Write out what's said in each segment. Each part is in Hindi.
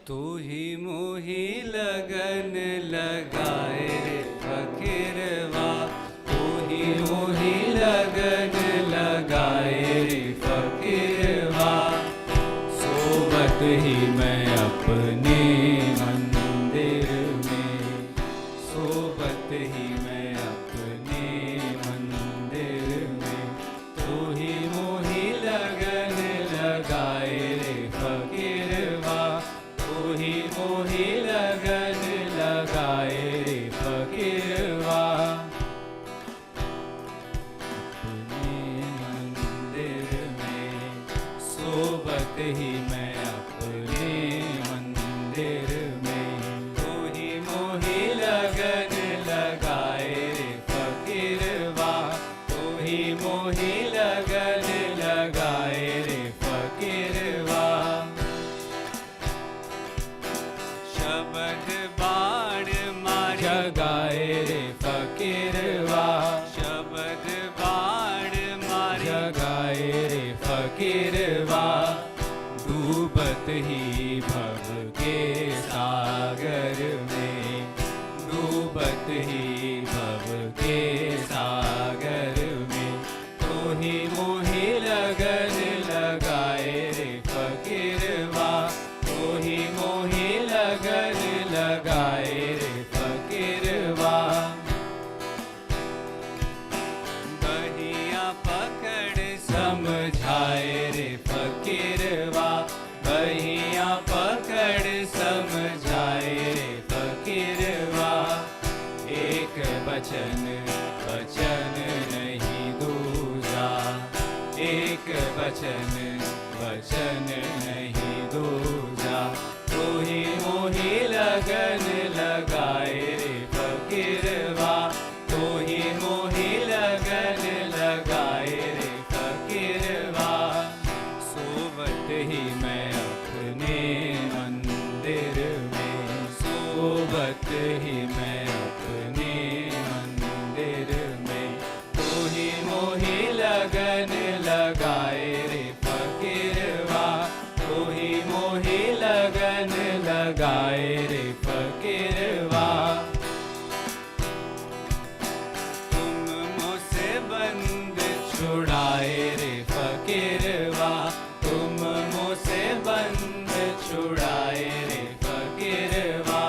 तू ही मोही लगन लगाए रे फकीरवा, तू ही मोही लगन लगाए रे फकीरवा। सोबत ही मैं अपने मंदिर में, सोबत ही मैं अपने मंदिर में। तू ही मोही लगन लगाए रे फकीरवा, तू ही मोही लगन लगाए रे फकीरवा। अपने मंदिर में, सोबत ही मैं अपने मंदिर में। तू ही मोही लगन लगाए रे फकीरवा, तू ही मोही लगन लगाए रे फकीरवा। शब्द बाण मार जगाए रे फकीरवा, शब्द बाण मार जगाए रे फकीरवा। डूबत ही भव के सागर में, डूबत ही भव के सागर में। तू ही मोही लगन लगाए रे फकीरवा, तू ही मोही लगन लगाए रे फकीरवा। बहिया पकड़ समझाए रे फकीरवा, बहिया पकड़ समझाए रे फकीरवा। एक वचन वचन नहीं दूजा, एक वचन वचन नहीं दूजा। तू ही मोही लगन लगाए रे फकीरवा, तू ही मोही लगन लगाए रे फकीरवा। सोबत ही मैं अपने मंदिर में, सोबत ही मैं अपने मंदिर में। तू ही मोही लगन लगाए रे फकीरवा, तू ही मोही लगन लगाए रे फकीरवा। तुम मुझसे बंद छुड़ाए रे फकीरवा, तुम मुझसे बंद छुड़ाए रे फकीरवा।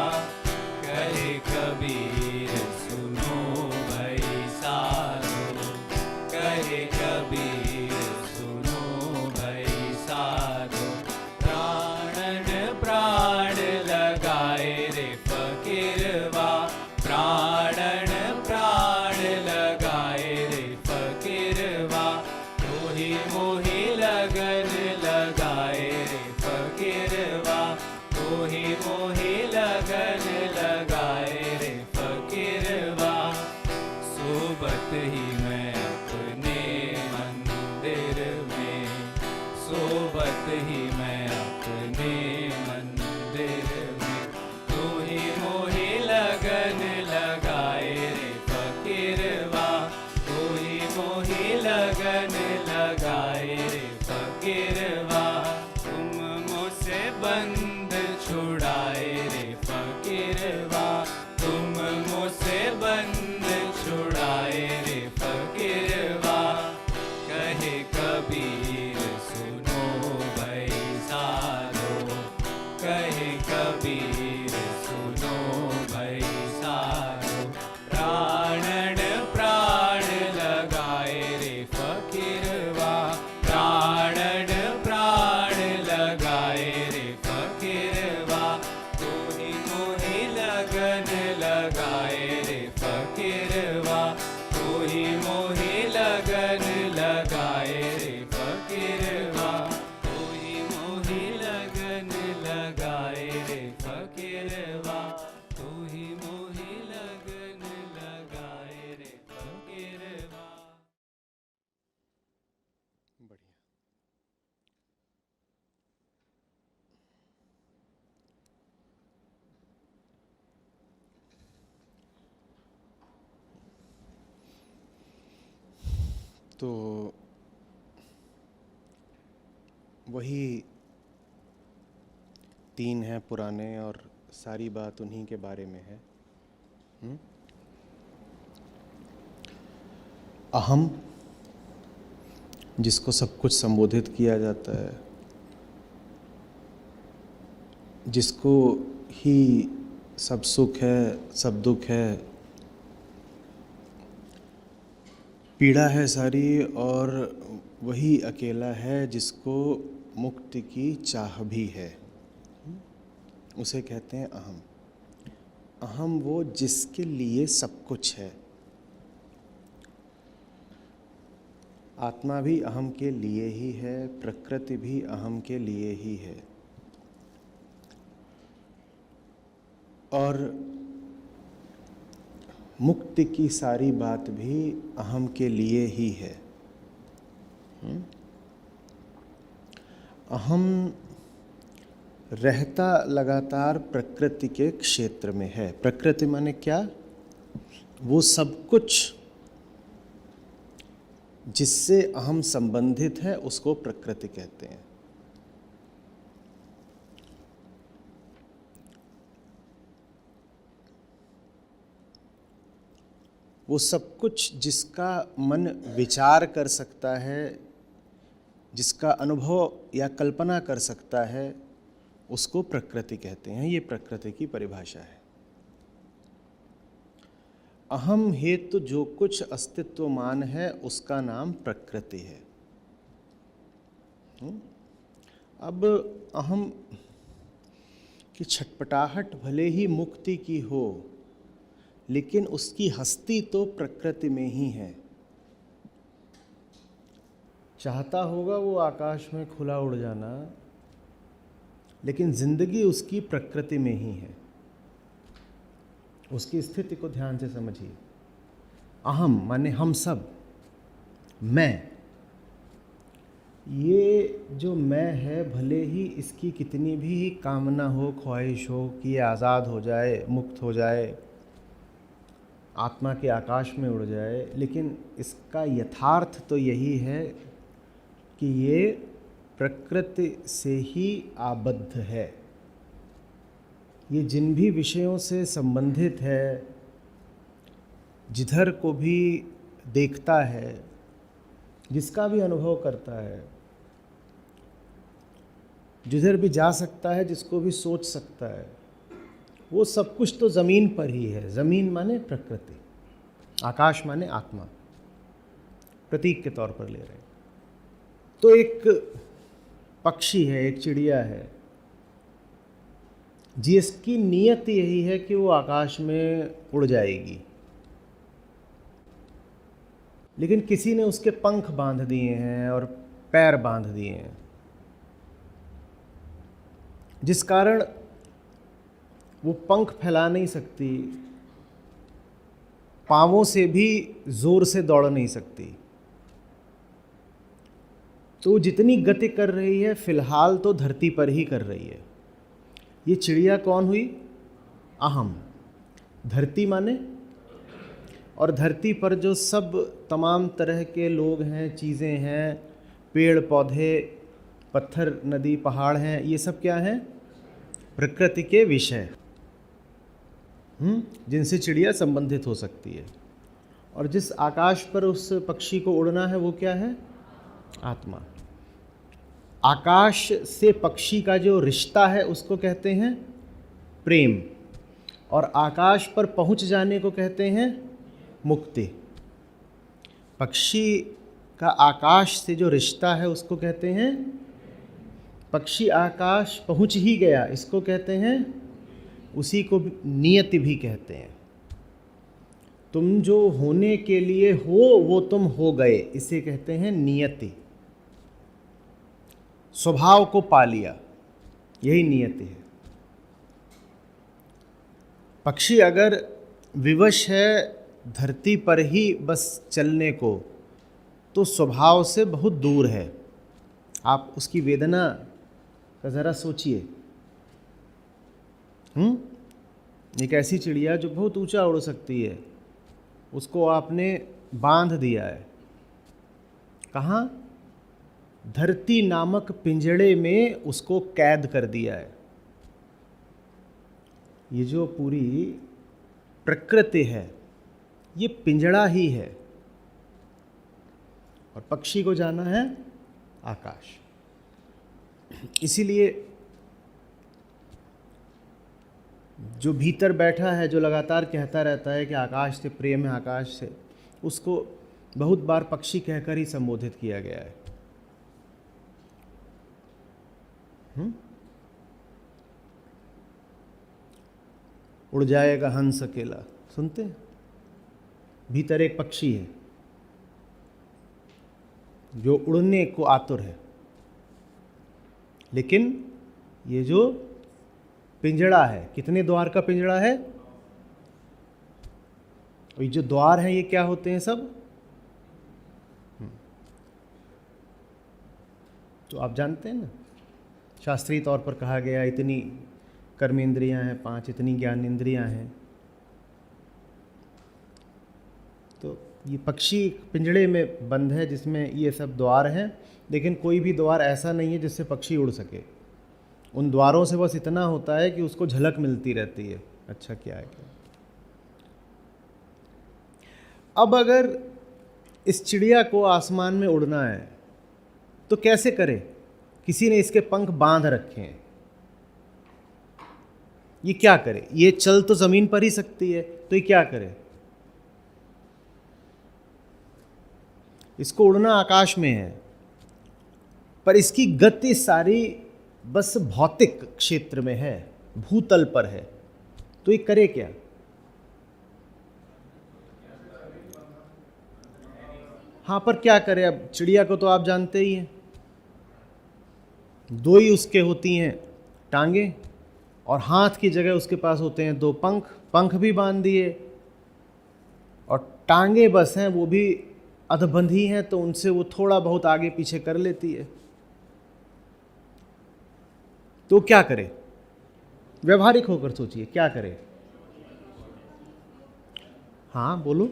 कहे कबीर सुनो भाई साधो, कहे कबीर सुनो भाई साधो। प्राणन प्राण लगाए रे फकीरवा, प्राणन प्राण लगाए रे फकीरवा। तू ही मोही लगन लगाए रे फकीरवा, तू ही मोही लगन लगाए रे फकीरवा। सोबत ही मैं अपने मंदिर में, सोबत ही मैं अपने मंदिर में। तू ही मोही लगन लगाए रे फकीरवा, तू ही मोही लगन लगाए रे फकीरवा। तुम मुझसे बंद छुड़ाए रे फकीरवा, तुम मुझसे बंद छुड़ाए रे फकीरवा। कहे कबीर सुनो भाई साधो, कहे कबीर सुनो भाई साधो। प्राणन प्राण लगाए रे फकीरवा, प्राणन प्राण लगाए रे फकीरवा। तू ही मोही लगन लगाए रे फकीरवा, तू ही मोही लगन लगाए रे फकीरवा। तू ही मोही लगन लगाए रे फकीरवा, तू ही मोही लगन लगाए रे फकीरवा। बढ़िया। तो वही 3 हैं पुराने और सारी बात उन्हीं के बारे में है। अहम, जिसको सब कुछ संबोधित किया जाता है, जिसको ही सब सुख है, सब दुख है, पीड़ा है सारी, और वही अकेला है जिसको मुक्ति की चाह भी है। उसे कहते हैं अहम। अहम वो जिसके लिए सब कुछ है। आत्मा भी अहम के लिए ही है, प्रकृति भी अहम के लिए ही है, और मुक्ति की सारी बात भी अहम के लिए ही है। अहम रहता लगातार प्रकृति के क्षेत्र में है। प्रकृति माने क्या? वो सब कुछ जिससे अहम संबंधित है उसको प्रकृति कहते हैं। वो सब कुछ जिसका मन विचार कर सकता है, जिसका अनुभव या कल्पना कर सकता है, उसको प्रकृति कहते हैं। ये प्रकृति की परिभाषा है। अहम हेतु जो कुछ अस्तित्वमान है उसका नाम प्रकृति है। अब अहम की छटपटाहट भले ही मुक्ति की हो, लेकिन उसकी हस्ती तो प्रकृति में ही है। चाहता होगा वो आकाश में खुला उड़ जाना, लेकिन जिंदगी उसकी प्रकृति में ही है। उसकी स्थिति को ध्यान से समझिए। अहम माने हम सब, मैं। ये जो मैं है, भले ही इसकी कितनी भी कामना हो, ख्वाहिश हो कि ये आज़ाद हो जाए, मुक्त हो जाए, आत्मा के आकाश में उड़ जाए, लेकिन इसका यथार्थ तो यही है कि ये प्रकृति से ही आबद्ध है। ये जिन भी विषयों से संबंधित है, जिधर को भी देखता है, जिसका भी अनुभव करता है, जिधर भी जा सकता है, जिसको भी सोच सकता है, वो सब कुछ तो ज़मीन पर ही है। ज़मीन माने प्रकृति, आकाश माने आत्मा, प्रतीक के तौर पर ले रहे हैं। तो एक पक्षी है, एक चिड़िया है, जिसकी नियत यही है कि वो आकाश में उड़ जाएगी, लेकिन किसी ने उसके पंख बांध दिए हैं और पैर बांध दिए हैं, जिस कारण वो पंख फैला नहीं सकती, पांवों से भी जोर से दौड़ नहीं सकती। तो जितनी गति कर रही है फिलहाल तो धरती पर ही कर रही है। ये चिड़िया कौन हुई? अहम। धरती माने, और धरती पर जो सब तमाम तरह के लोग हैं, चीज़ें हैं, पेड़ पौधे, पत्थर, नदी, पहाड़ हैं, ये सब क्या हैं? प्रकृति के विषय, जिनसे चिड़िया संबंधित हो सकती है। और जिस आकाश पर उस पक्षी को उड़ना है वो क्या है? आत्मा। आकाश से पक्षी का जो रिश्ता है उसको कहते हैं प्रेम, और आकाश पर पहुंच जाने को कहते हैं मुक्ति। पक्षी का आकाश से जो रिश्ता है उसको कहते हैं, पक्षी आकाश पहुंच ही गया, इसको कहते हैं, उसी को नियति भी कहते हैं। तुम जो होने के लिए हो वो तुम हो गए, इसे कहते हैं नियति। स्वभाव को पा लिया, यही नियति है। पक्षी अगर विवश है धरती पर ही बस चलने को, तो स्वभाव से बहुत दूर है। आप उसकी वेदना का ज़रा सोचिए। एक ऐसी चिड़िया जो बहुत ऊंचा उड़ सकती है, उसको आपने बांध दिया है। कहाँ? धरती नामक पिंजड़े में उसको कैद कर दिया है। ये जो पूरी प्रकृति है ये पिंजड़ा ही है, और पक्षी को जाना है आकाश। इसीलिए जो भीतर बैठा है, जो लगातार कहता रहता है कि आकाश से प्रेम है, आकाश से, उसको बहुत बार पक्षी कहकर ही संबोधित किया गया है। उड़ जाएगा हंस अकेला, सुनते हैं? भीतर एक पक्षी है जो उड़ने को आतुर है, लेकिन ये जो पिंजड़ा है, कितने द्वार का पिंजड़ा है? और ये जो द्वार हैं ये क्या होते हैं सब? तो आप जानते हैं ना, शास्त्रीय तौर पर कहा गया इतनी कर्मेंद्रियां हैं 5, इतनी ज्ञानेंद्रियां हैं। तो ये पक्षी पिंजड़े में बंद है जिसमें ये सब द्वार हैं, लेकिन कोई भी द्वार ऐसा नहीं है जिससे पक्षी उड़ सके। उन द्वारों से बस इतना होता है कि उसको झलक मिलती रहती है, अच्छा क्या है क्या। अब अगर इस चिड़िया को आसमान में उड़ना है तो कैसे करे? किसी ने इसके पंख बांध रखे हैं, ये क्या करे? ये चल तो जमीन पर ही सकती है, तो ये क्या करे? इसको उड़ना आकाश में है, पर इसकी गति सारी बस भौतिक क्षेत्र में है, भूतल पर है, तो ये करे क्या? हाँ, पर क्या करे? अब चिड़िया को तो आप जानते ही हैं, 2 ही उसके होती हैं टांगे, और हाथ की जगह उसके पास होते हैं 2 पंख। पंख भी बांध दिए और टांगे बस हैं, वो भी अधबंधी हैं, तो उनसे वो थोड़ा बहुत आगे पीछे कर लेती है। तो क्या करे? व्यवहारिक होकर सोचिए, क्या करे? हाँ बोलो।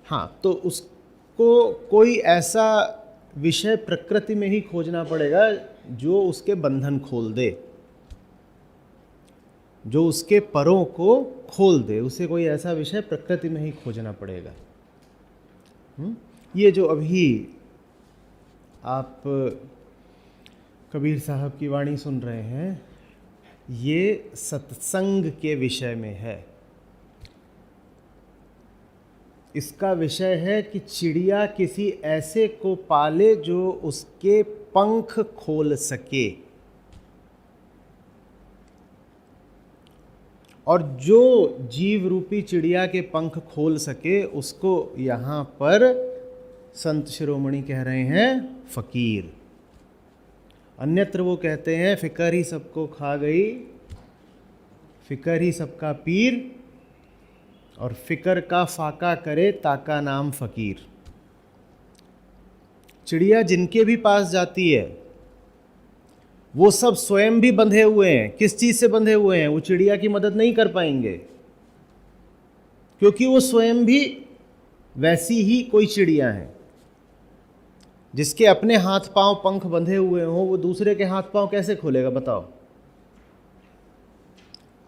हाँ, तो उसको कोई ऐसा विषय प्रकृति में ही खोजना पड़ेगा जो उसके बंधन खोल दे, जो उसके परों को खोल दे। उसे कोई ऐसा विषय प्रकृति में ही खोजना पड़ेगा। ये जो अभी आप कबीर साहब की वाणी सुन रहे हैं, ये सत्संग के विषय में है। इसका विषय है कि चिड़िया किसी ऐसे को पाले जो उसके पंख खोल सके, और जो जीव रूपी चिड़िया के पंख खोल सके उसको यहाँ पर संत शिरोमणि कह रहे हैं फकीर। अन्यत्र वो कहते हैं फिकर ही सबको खा गई, फिकर ही सबका पीर, और फिकर का फाका करे ताका नाम फकीर। चिड़िया जिनके भी पास जाती है वो सब स्वयं भी बंधे हुए हैं। किस चीज से बंधे हुए हैं? वो चिड़िया की मदद नहीं कर पाएंगे, क्योंकि वो स्वयं भी वैसी ही कोई चिड़िया है। जिसके अपने हाथ पांव पंख बंधे हुए हों, वो दूसरे के हाथ पांव कैसे खोलेगा बताओ?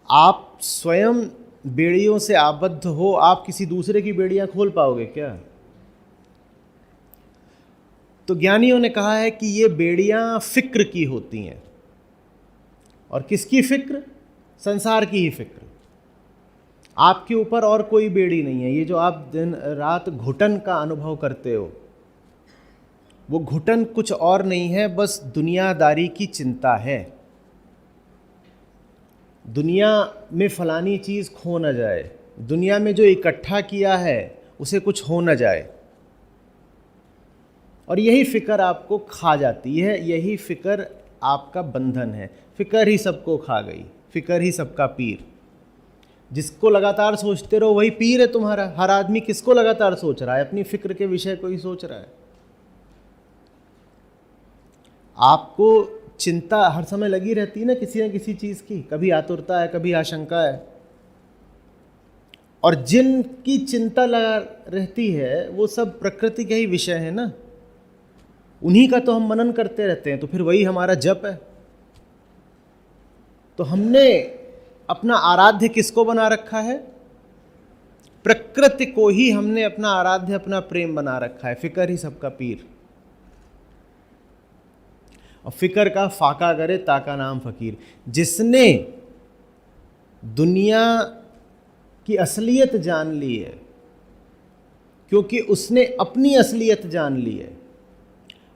आप स्वयं बेड़ियों से आबद्ध हो, आप किसी दूसरे की बेड़ियां खोल पाओगे क्या? तो ज्ञानियों ने कहा है कि ये बेड़ियां फिक्र की होती हैं। और किसकी फिक्र? संसार की ही फिक्र। आपके ऊपर और कोई बेड़ी नहीं है। ये जो आप दिन रात घुटन का अनुभव करते हो, वो घुटन कुछ और नहीं है, बस दुनियादारी की चिंता है। दुनिया में फलानी चीज़ खो न जाए, दुनिया में जो इकट्ठा किया है उसे कुछ हो न जाए, और यही फिक्र आपको खा जाती है। यही फिक्र आपका बंधन है। फिक्र ही सबको खा गई, फिक्र ही सबका पीर। जिसको लगातार सोचते रहो वही पीर है तुम्हारा। हर आदमी किसको लगातार सोच रहा है? अपनी फिक्र के विषय को ही सोच रहा है। आपको चिंता हर समय लगी रहती है ना किसी चीज़ की। कभी आतुरता है, कभी आशंका है, और जिनकी चिंता लगा रहती है वो सब प्रकृति के ही विषय है ना। उन्हीं का तो हम मनन करते रहते हैं, तो फिर वही हमारा जप है। तो हमने अपना आराध्य किसको बना रखा है? प्रकृति को ही हमने अपना आराध्य, अपना प्रेम बना रखा है। फिकर ही सबका पीर, और फिकर का फाका करे ताका नाम फकीर। जिसने दुनिया की असलियत जान ली है, क्योंकि उसने अपनी असलियत जान ली है,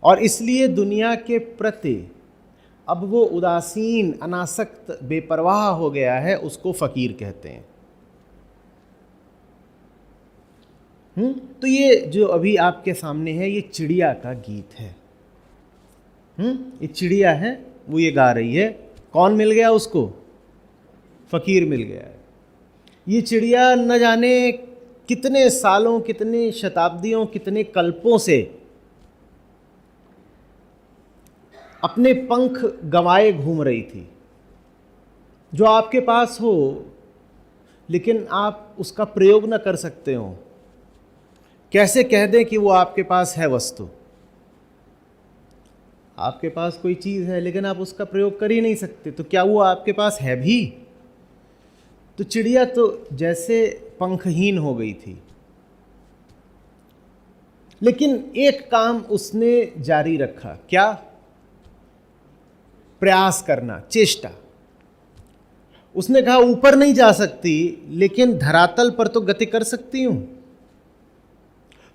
और इसलिए दुनिया के प्रति अब वो उदासीन, अनासक्त, बेपरवाह हो गया है, उसको फकीर कहते हैं। तो ये जो अभी आपके सामने है, ये चिड़िया का गीत है। ये चिड़िया है, वो ये गा रही है। कौन मिल गया उसको? फकीर मिल गया है। ये चिड़िया न जाने कितने सालों, कितने शताब्दियों, कितने कल्पों से अपने पंख गंवाए घूम रही थी। जो आपके पास हो लेकिन आप उसका प्रयोग न कर सकते हो। कैसे कह दें कि वो आपके पास है वस्तु? आपके पास कोई चीज़ है लेकिन आप उसका प्रयोग कर ही नहीं सकते, तो क्या वो आपके पास है भी? तो चिड़िया तो जैसे पंखहीन हो गई थी, लेकिन एक काम उसने जारी रखा। क्या? प्रयास करना, चेष्टा। उसने कहा ऊपर नहीं जा सकती, लेकिन धरातल पर तो गति कर सकती हूं।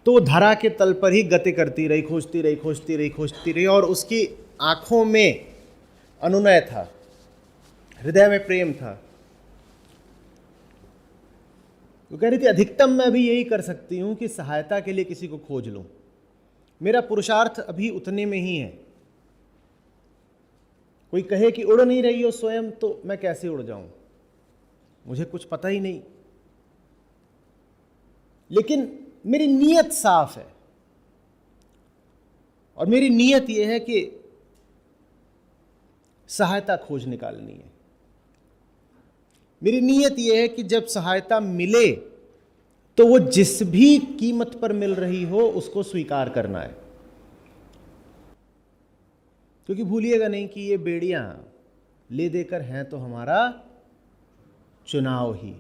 तो वो धरा के तल पर ही गति करती रही, खोजती रही, खोजती रही, खोजती रही, और उसकी आंखों में अनुनय था, हृदय में प्रेम था। वो कह रही थी अधिकतम मैं अभी यही कर सकती हूं कि सहायता के लिए किसी को खोज लूं। मेरा पुरुषार्थ अभी उतने में ही है। कोई कहे कि उड़ नहीं रही हो स्वयं, तो मैं कैसे उड़ जाऊं? मुझे कुछ पता ही नहीं, लेकिन मेरी नीयत साफ है, और मेरी नीयत यह है कि सहायता खोज निकालनी है। मेरी नीयत यह है कि जब सहायता मिले तो वो जिस भी कीमत पर मिल रही हो उसको स्वीकार करना है। क्योंकि भूलिएगा नहीं कि ये बेड़ियां ले देकर हैं तो हमारा चुनाव ही।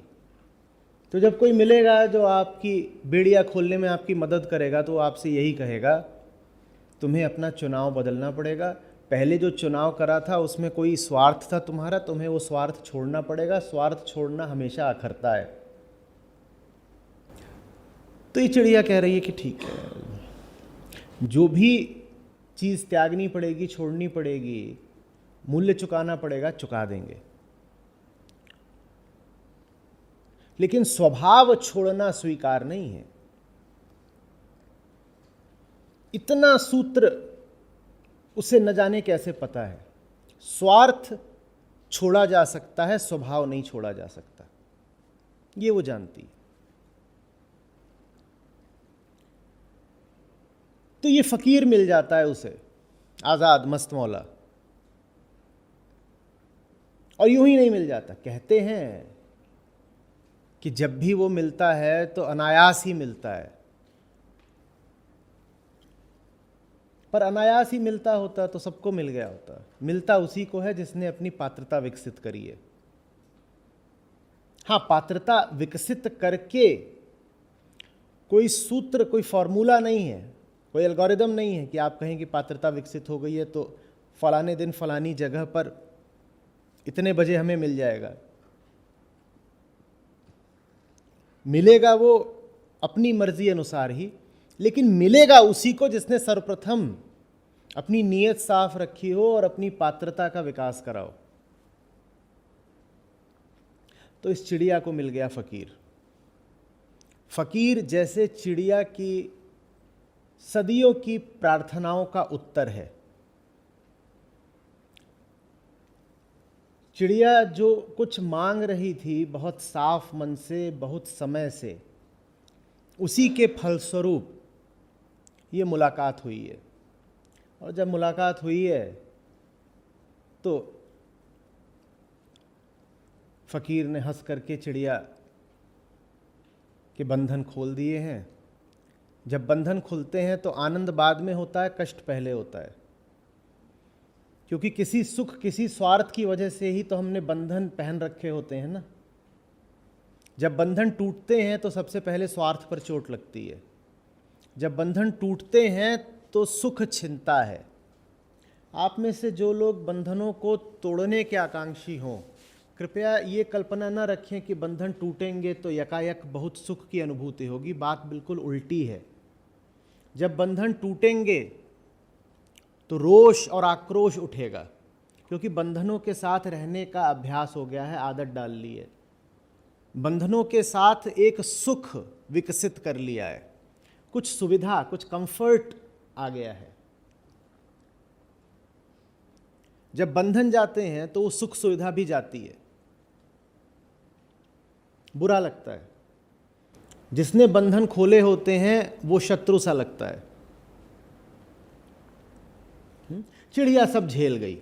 तो जब कोई मिलेगा जो आपकी बेड़िया खोलने में आपकी मदद करेगा, तो आपसे यही कहेगा तुम्हें अपना चुनाव बदलना पड़ेगा। पहले जो चुनाव करा था उसमें कोई स्वार्थ था तुम्हारा, तुम्हें वो स्वार्थ छोड़ना पड़ेगा। स्वार्थ छोड़ना हमेशा अखरता है। तो ये चिड़िया कह रही है कि ठीक है, जो भी चीज़ त्यागनी पड़ेगी, छोड़नी पड़ेगी, मूल्य चुकाना पड़ेगा, चुका देंगे, लेकिन स्वभाव छोड़ना स्वीकार नहीं है। इतना सूत्र उसे न जाने कैसे पता है। स्वार्थ छोड़ा जा सकता है, स्वभाव नहीं छोड़ा जा सकता, ये वो जानती है। तो ये फकीर मिल जाता है उसे, आजाद मस्त मौला। और यूं ही नहीं मिल जाता। कहते हैं कि जब भी वो मिलता है तो अनायास ही मिलता है, पर अनायास ही मिलता होता तो सबको मिल गया होता। मिलता उसी को है जिसने अपनी पात्रता विकसित करी है। हाँ, पात्रता विकसित करके कोई सूत्र, कोई फॉर्मूला नहीं है, कोई एल्गोरिदम नहीं है कि आप कहें कि पात्रता विकसित हो गई है तो फलाने दिन फलानी जगह पर इतने बजे हमें मिल जाएगा। मिलेगा वो अपनी मर्जी अनुसार ही, लेकिन मिलेगा उसी को जिसने सर्वप्रथम अपनी नीयत साफ रखी हो और अपनी पात्रता का विकास कराओ। तो इस चिड़िया को मिल गया फकीर। फकीर जैसे चिड़िया की सदियों की प्रार्थनाओं का उत्तर है। चिड़िया जो कुछ मांग रही थी बहुत साफ मन से, बहुत समय से, उसी के फलस्वरूप ये मुलाकात हुई है। और जब मुलाकात हुई है तो फकीर ने हंस करके चिड़िया के बंधन खोल दिए हैं। जब बंधन खुलते हैं तो आनंद बाद में होता है, कष्ट पहले होता है। क्योंकि किसी सुख, किसी स्वार्थ की वजह से ही तो हमने बंधन पहन रखे होते हैं ना। जब बंधन टूटते हैं तो सबसे पहले स्वार्थ पर चोट लगती है। जब बंधन टूटते हैं तो सुख छिनता है। आप में से जो लोग बंधनों को तोड़ने के आकांक्षी हों, कृपया ये कल्पना न रखें कि बंधन टूटेंगे तो यकायक बहुत सुख की अनुभूति होगी। बात बिल्कुल उल्टी है। जब बंधन टूटेंगे तो रोष और आक्रोश उठेगा, क्योंकि बंधनों के साथ रहने का अभ्यास हो गया है, आदत डाल ली है। बंधनों के साथ एक सुख विकसित कर लिया है, कुछ सुविधा, कुछ कंफर्ट आ गया है। जब बंधन जाते हैं तो वो सुख सुविधा भी जाती है, बुरा लगता है। जिसने बंधन खोले होते हैं वो शत्रु सा लगता है। चिड़िया सब झेल गई,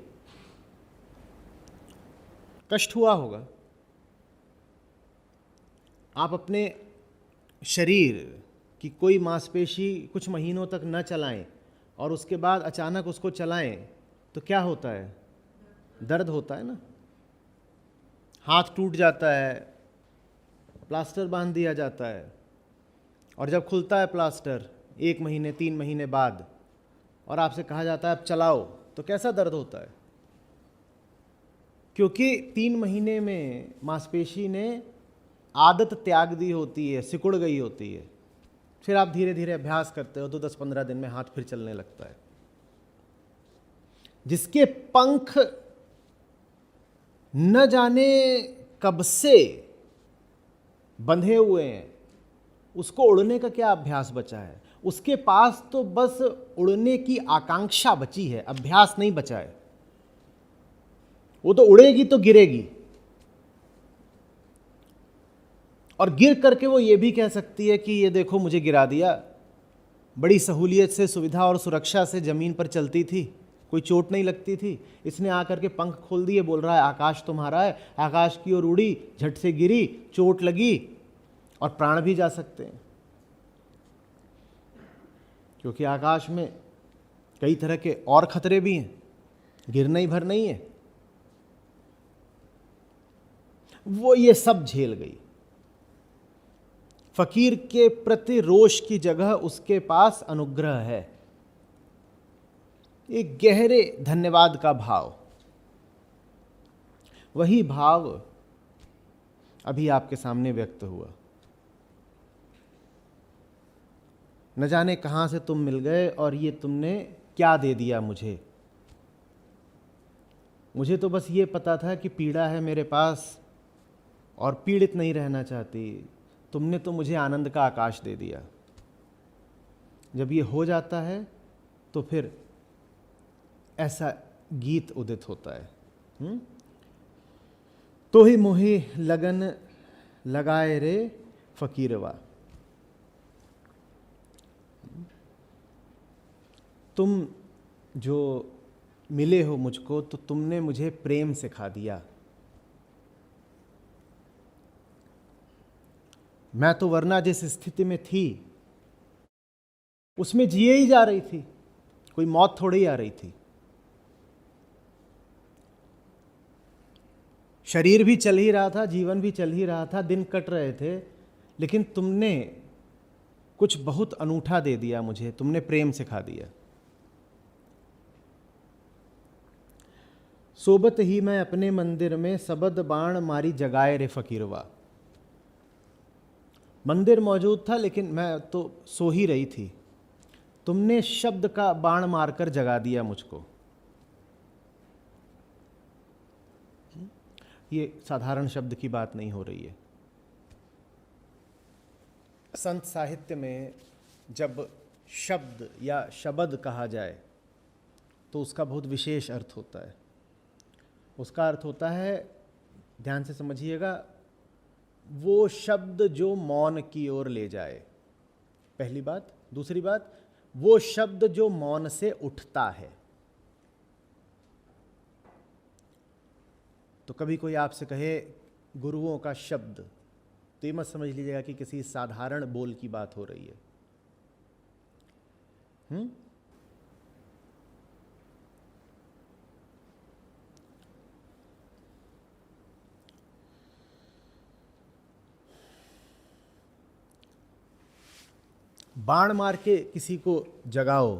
कष्ट हुआ होगा। आप अपने शरीर की कोई मांसपेशी कुछ महीनों तक न चलाएं और उसके बाद अचानक उसको चलाएं तो क्या होता है? दर्द होता है ना। हाथ टूट जाता है, प्लास्टर बांध दिया जाता है, और जब खुलता है प्लास्टर 1 महीने 3 महीने बाद और आपसे कहा जाता है अब चलाओ, तो कैसा दर्द होता है? क्योंकि 3 महीने में मांसपेशी ने आदत त्याग दी होती है, सिकुड़ गई होती है। फिर आप धीरे धीरे अभ्यास करते हो तो 10-15 दिन में हाथ फिर चलने लगता है। जिसके पंख न जाने कब से बंधे हुए हैं, उसको उड़ने का क्या अभ्यास बचा है? उसके पास तो बस उड़ने की आकांक्षा बची है, अभ्यास नहीं बचा है। वो तो उड़ेगी तो गिरेगी, और गिर करके वो ये भी कह सकती है कि ये देखो मुझे गिरा दिया। बड़ी सहूलियत से, सुविधा और सुरक्षा से ज़मीन पर चलती थी, कोई चोट नहीं लगती थी। इसने आकर के पंख खोल दिए, बोल रहा है आकाश तुम्हारा है। आकाश की ओर उड़ी, झट से गिरी, चोट लगी और प्राण भी जा सकते हैं, क्योंकि आकाश में कई तरह के और खतरे भी हैं, गिरना ही भर नहीं है। वो ये सब झेल गई। फकीर के प्रति रोष की जगह उसके पास अनुग्रह है, एक गहरे धन्यवाद का भाव। वही भाव अभी आपके सामने व्यक्त हुआ। न जाने कहां से तुम मिल गए और ये तुमने क्या दे दिया मुझे। मुझे तो बस ये पता था कि पीड़ा है मेरे पास और पीड़ित नहीं रहना चाहती। तुमने तो मुझे आनंद का आकाश दे दिया। जब ये हो जाता है तो फिर ऐसा गीत उदित होता है। तो ही मोहि लगन लगाए रे फकीरवा। तुम जो मिले हो मुझको तो तुमने मुझे प्रेम सिखा दिया। मैं तो वरना जिस स्थिति में थी उसमें जिए ही जा रही थी, कोई मौत थोड़ी आ रही थी। शरीर भी चल ही रहा था, जीवन भी चल ही रहा था, दिन कट रहे थे, लेकिन तुमने कुछ बहुत अनूठा दे दिया मुझे, तुमने प्रेम सिखा दिया। सोबत ही मैं अपने मंदिर में सबद बाण मारी जगाए रे फकीरवा। मंदिर मौजूद था लेकिन मैं तो सो ही रही थी। तुमने शब्द का बाण मारकर जगा दिया मुझको। ये साधारण शब्द की बात नहीं हो रही है। संत साहित्य में जब शब्द या शब्द कहा जाए तो उसका बहुत विशेष अर्थ होता है। उसका अर्थ होता है, ध्यान से समझिएगा, वो शब्द जो मौन की ओर ले जाए, पहली बात। दूसरी बात, वो शब्द जो मौन से उठता है। तो कभी कोई आपसे कहे गुरुओं का शब्द, तो ये मत समझ लीजिएगा कि किसी साधारण बोल की बात हो रही है। बाण मार के किसी को जगाओ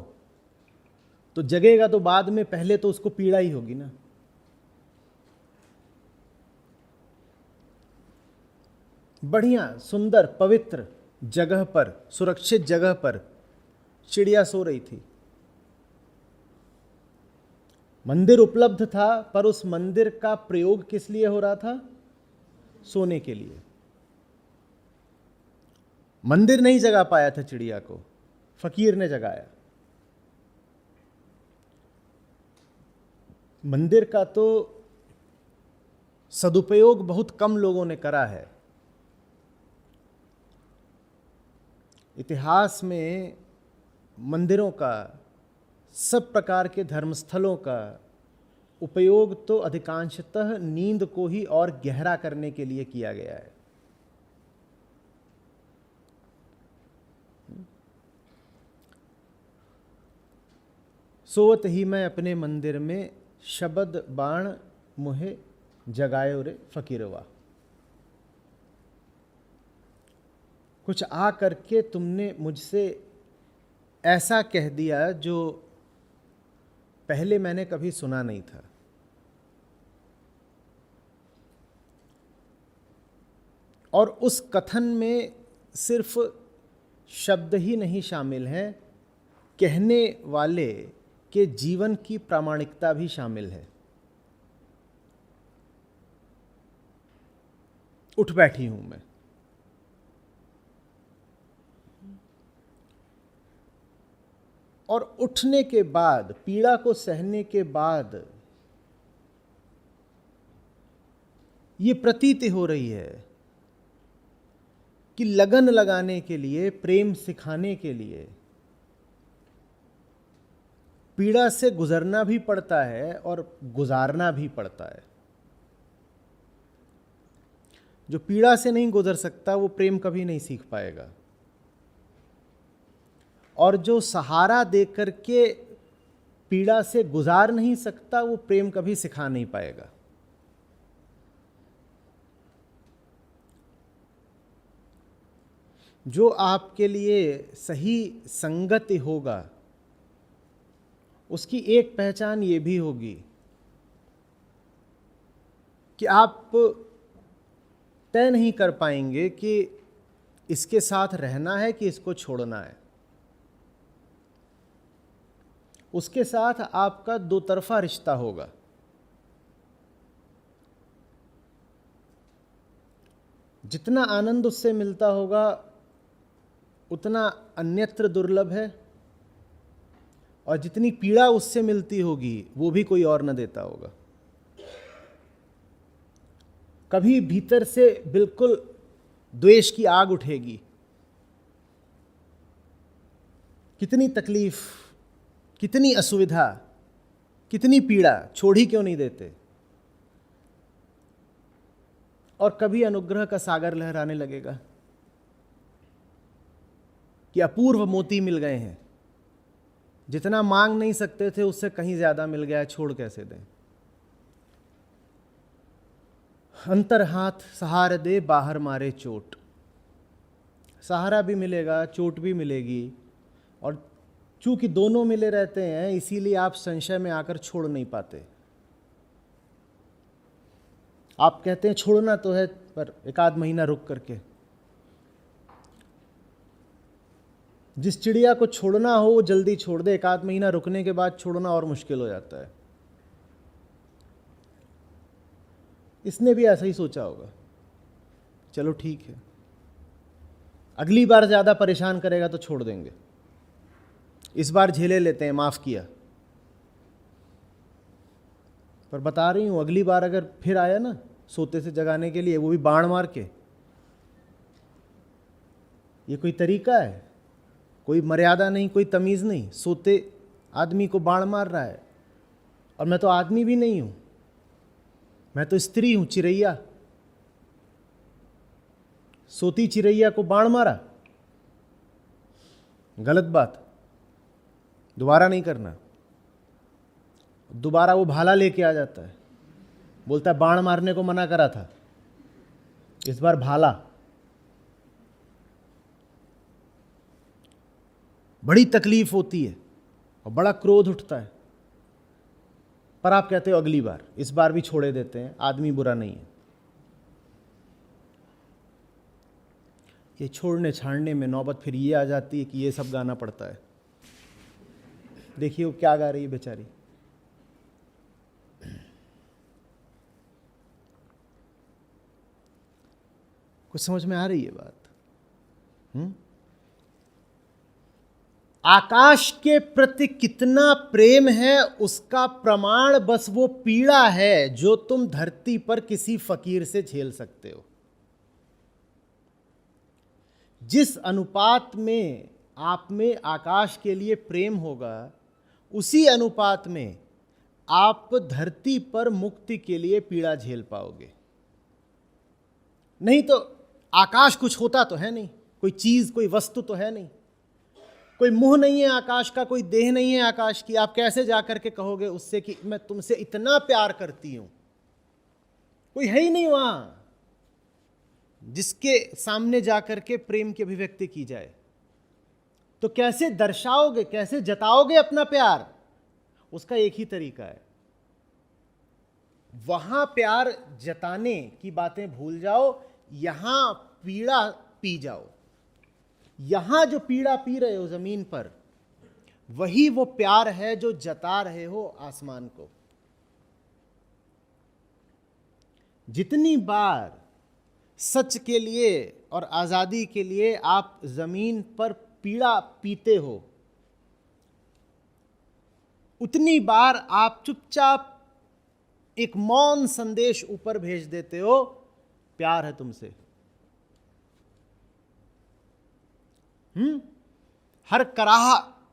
तो जगेगा तो बाद में, पहले तो उसको पीड़ा ही होगी ना। बढ़िया सुंदर पवित्र जगह पर, सुरक्षित जगह पर चिड़िया सो रही थी। मंदिर उपलब्ध था, पर उस मंदिर का प्रयोग किस लिए हो रहा था? सोने के लिए। मंदिर नहीं जगा पाया था चिड़िया को, फकीर ने जगाया। मंदिर का तो सदुपयोग बहुत कम लोगों ने करा है। इतिहास में मंदिरों का, सब प्रकार के धर्मस्थलों का उपयोग तो अधिकांशतः नींद को ही और गहरा करने के लिए किया गया है। सोवत ही मैं अपने मंदिर में, शबद बाण मुहे जगायो रे फकीरवा। कुछ आ करके तुमने मुझसे ऐसा कह दिया जो पहले मैंने कभी सुना नहीं था। और उस कथन में सिर्फ शब्द ही नहीं शामिल हैं, कहने वाले के जीवन की प्रामाणिकता भी शामिल है। उठ बैठी हूं मैं। और उठने के बाद, पीड़ा को सहने के बाद ये प्रतीति हो रही है कि लगन लगाने के लिए, प्रेम सिखाने के लिए पीड़ा से गुजरना भी पड़ता है और गुजारना भी पड़ता है। जो पीड़ा से नहीं गुजर सकता वो प्रेम कभी नहीं सीख पाएगा, और जो सहारा देकर के पीड़ा से गुजार नहीं सकता वो प्रेम कभी सिखा नहीं पाएगा। जो आपके लिए सही संगति होगा उसकी एक पहचान ये भी होगी कि आप तय नहीं कर पाएंगे कि इसके साथ रहना है कि इसको छोड़ना है। उसके साथ आपका दो तरफा रिश्ता होगा। जितना आनंद उससे मिलता होगा उतना अन्यत्र दुर्लभ है, और जितनी पीड़ा उससे मिलती होगी वो भी कोई और न देता होगा। कभी भीतर से बिल्कुल द्वेष की आग उठेगी, कितनी तकलीफ, कितनी असुविधा, कितनी पीड़ा, छोड़ ही क्यों नहीं देते। और कभी अनुग्रह का सागर लहराने लगेगा कि अपूर्व मोती मिल गए हैं, जितना मांग नहीं सकते थे उससे कहीं ज्यादा मिल गया, छोड़ कैसे दें। अंतर हाथ सहारा दे, बाहर मारे चोट। सहारा भी मिलेगा, चोट भी मिलेगी, और चूंकि दोनों मिले रहते हैं इसीलिए आप संशय में आकर छोड़ नहीं पाते। आप कहते हैं छोड़ना तो है, पर एक आध महीना रुक करके। जिस चिड़िया को छोड़ना हो वो जल्दी छोड़ दे, एक आध महीना रुकने के बाद छोड़ना और मुश्किल हो जाता है। इसने भी ऐसा ही सोचा होगा, चलो ठीक है, अगली बार ज़्यादा परेशान करेगा तो छोड़ देंगे, इस बार झेले लेते हैं, माफ़ किया। पर बता रही हूँ अगली बार अगर फिर आया ना सोते से जगाने के लिए, वो भी बाण मार के, ये कोई तरीका है? कोई मर्यादा नहीं, कोई तमीज़ नहीं। सोते आदमी को बाण मार रहा है, और मैं तो आदमी भी नहीं हूँ, मैं तो स्त्री हूँ, चिरैया। सोती चिरैया को बाण मारा, गलत बात, दोबारा नहीं करना। दोबारा वो भाला लेके आ जाता है, बोलता है बाण मारने को मना करा था, इस बार भाला। बड़ी तकलीफ होती है और बड़ा क्रोध उठता है, पर आप कहते हो अगली बार, इस बार भी छोड़े देते हैं, आदमी बुरा नहीं है। ये छोड़ने छाड़ने में नौबत फिर ये आ जाती है कि ये सब गाना पड़ता है। देखिए वो क्या गा रही है बेचारी। कुछ समझ में आ रही है बात? आकाश के प्रति कितना प्रेम है उसका प्रमाण बस वो पीड़ा है जो तुम धरती पर किसी फकीर से झेल सकते हो। जिस अनुपात में आप में आकाश के लिए प्रेम होगा, उसी अनुपात में आप धरती पर मुक्ति के लिए पीड़ा झेल पाओगे। नहीं तो आकाश कुछ होता तो है नहीं, कोई चीज, कोई वस्तु तो है नहीं, कोई मुंह नहीं है आकाश का, कोई देह नहीं है आकाश की। आप कैसे जाकर के कहोगे उससे कि मैं तुमसे इतना प्यार करती हूं? कोई है ही नहीं वहां जिसके सामने जाकर के प्रेम की अभिव्यक्ति की जाए। तो कैसे दर्शाओगे, कैसे जताओगे अपना प्यार? उसका एक ही तरीका है, वहां प्यार जताने की बातें भूल जाओ, यहां पीड़ा पी जाओ। यहां जो पीड़ा पी रहे हो जमीन पर, वही वो प्यार है जो जता रहे हो आसमान को। जितनी बार सच के लिए और आजादी के लिए आप जमीन पर पीड़ा पीते हो, उतनी बार आप चुपचाप एक मौन संदेश ऊपर भेज देते हो, प्यार है तुमसे। हर कराह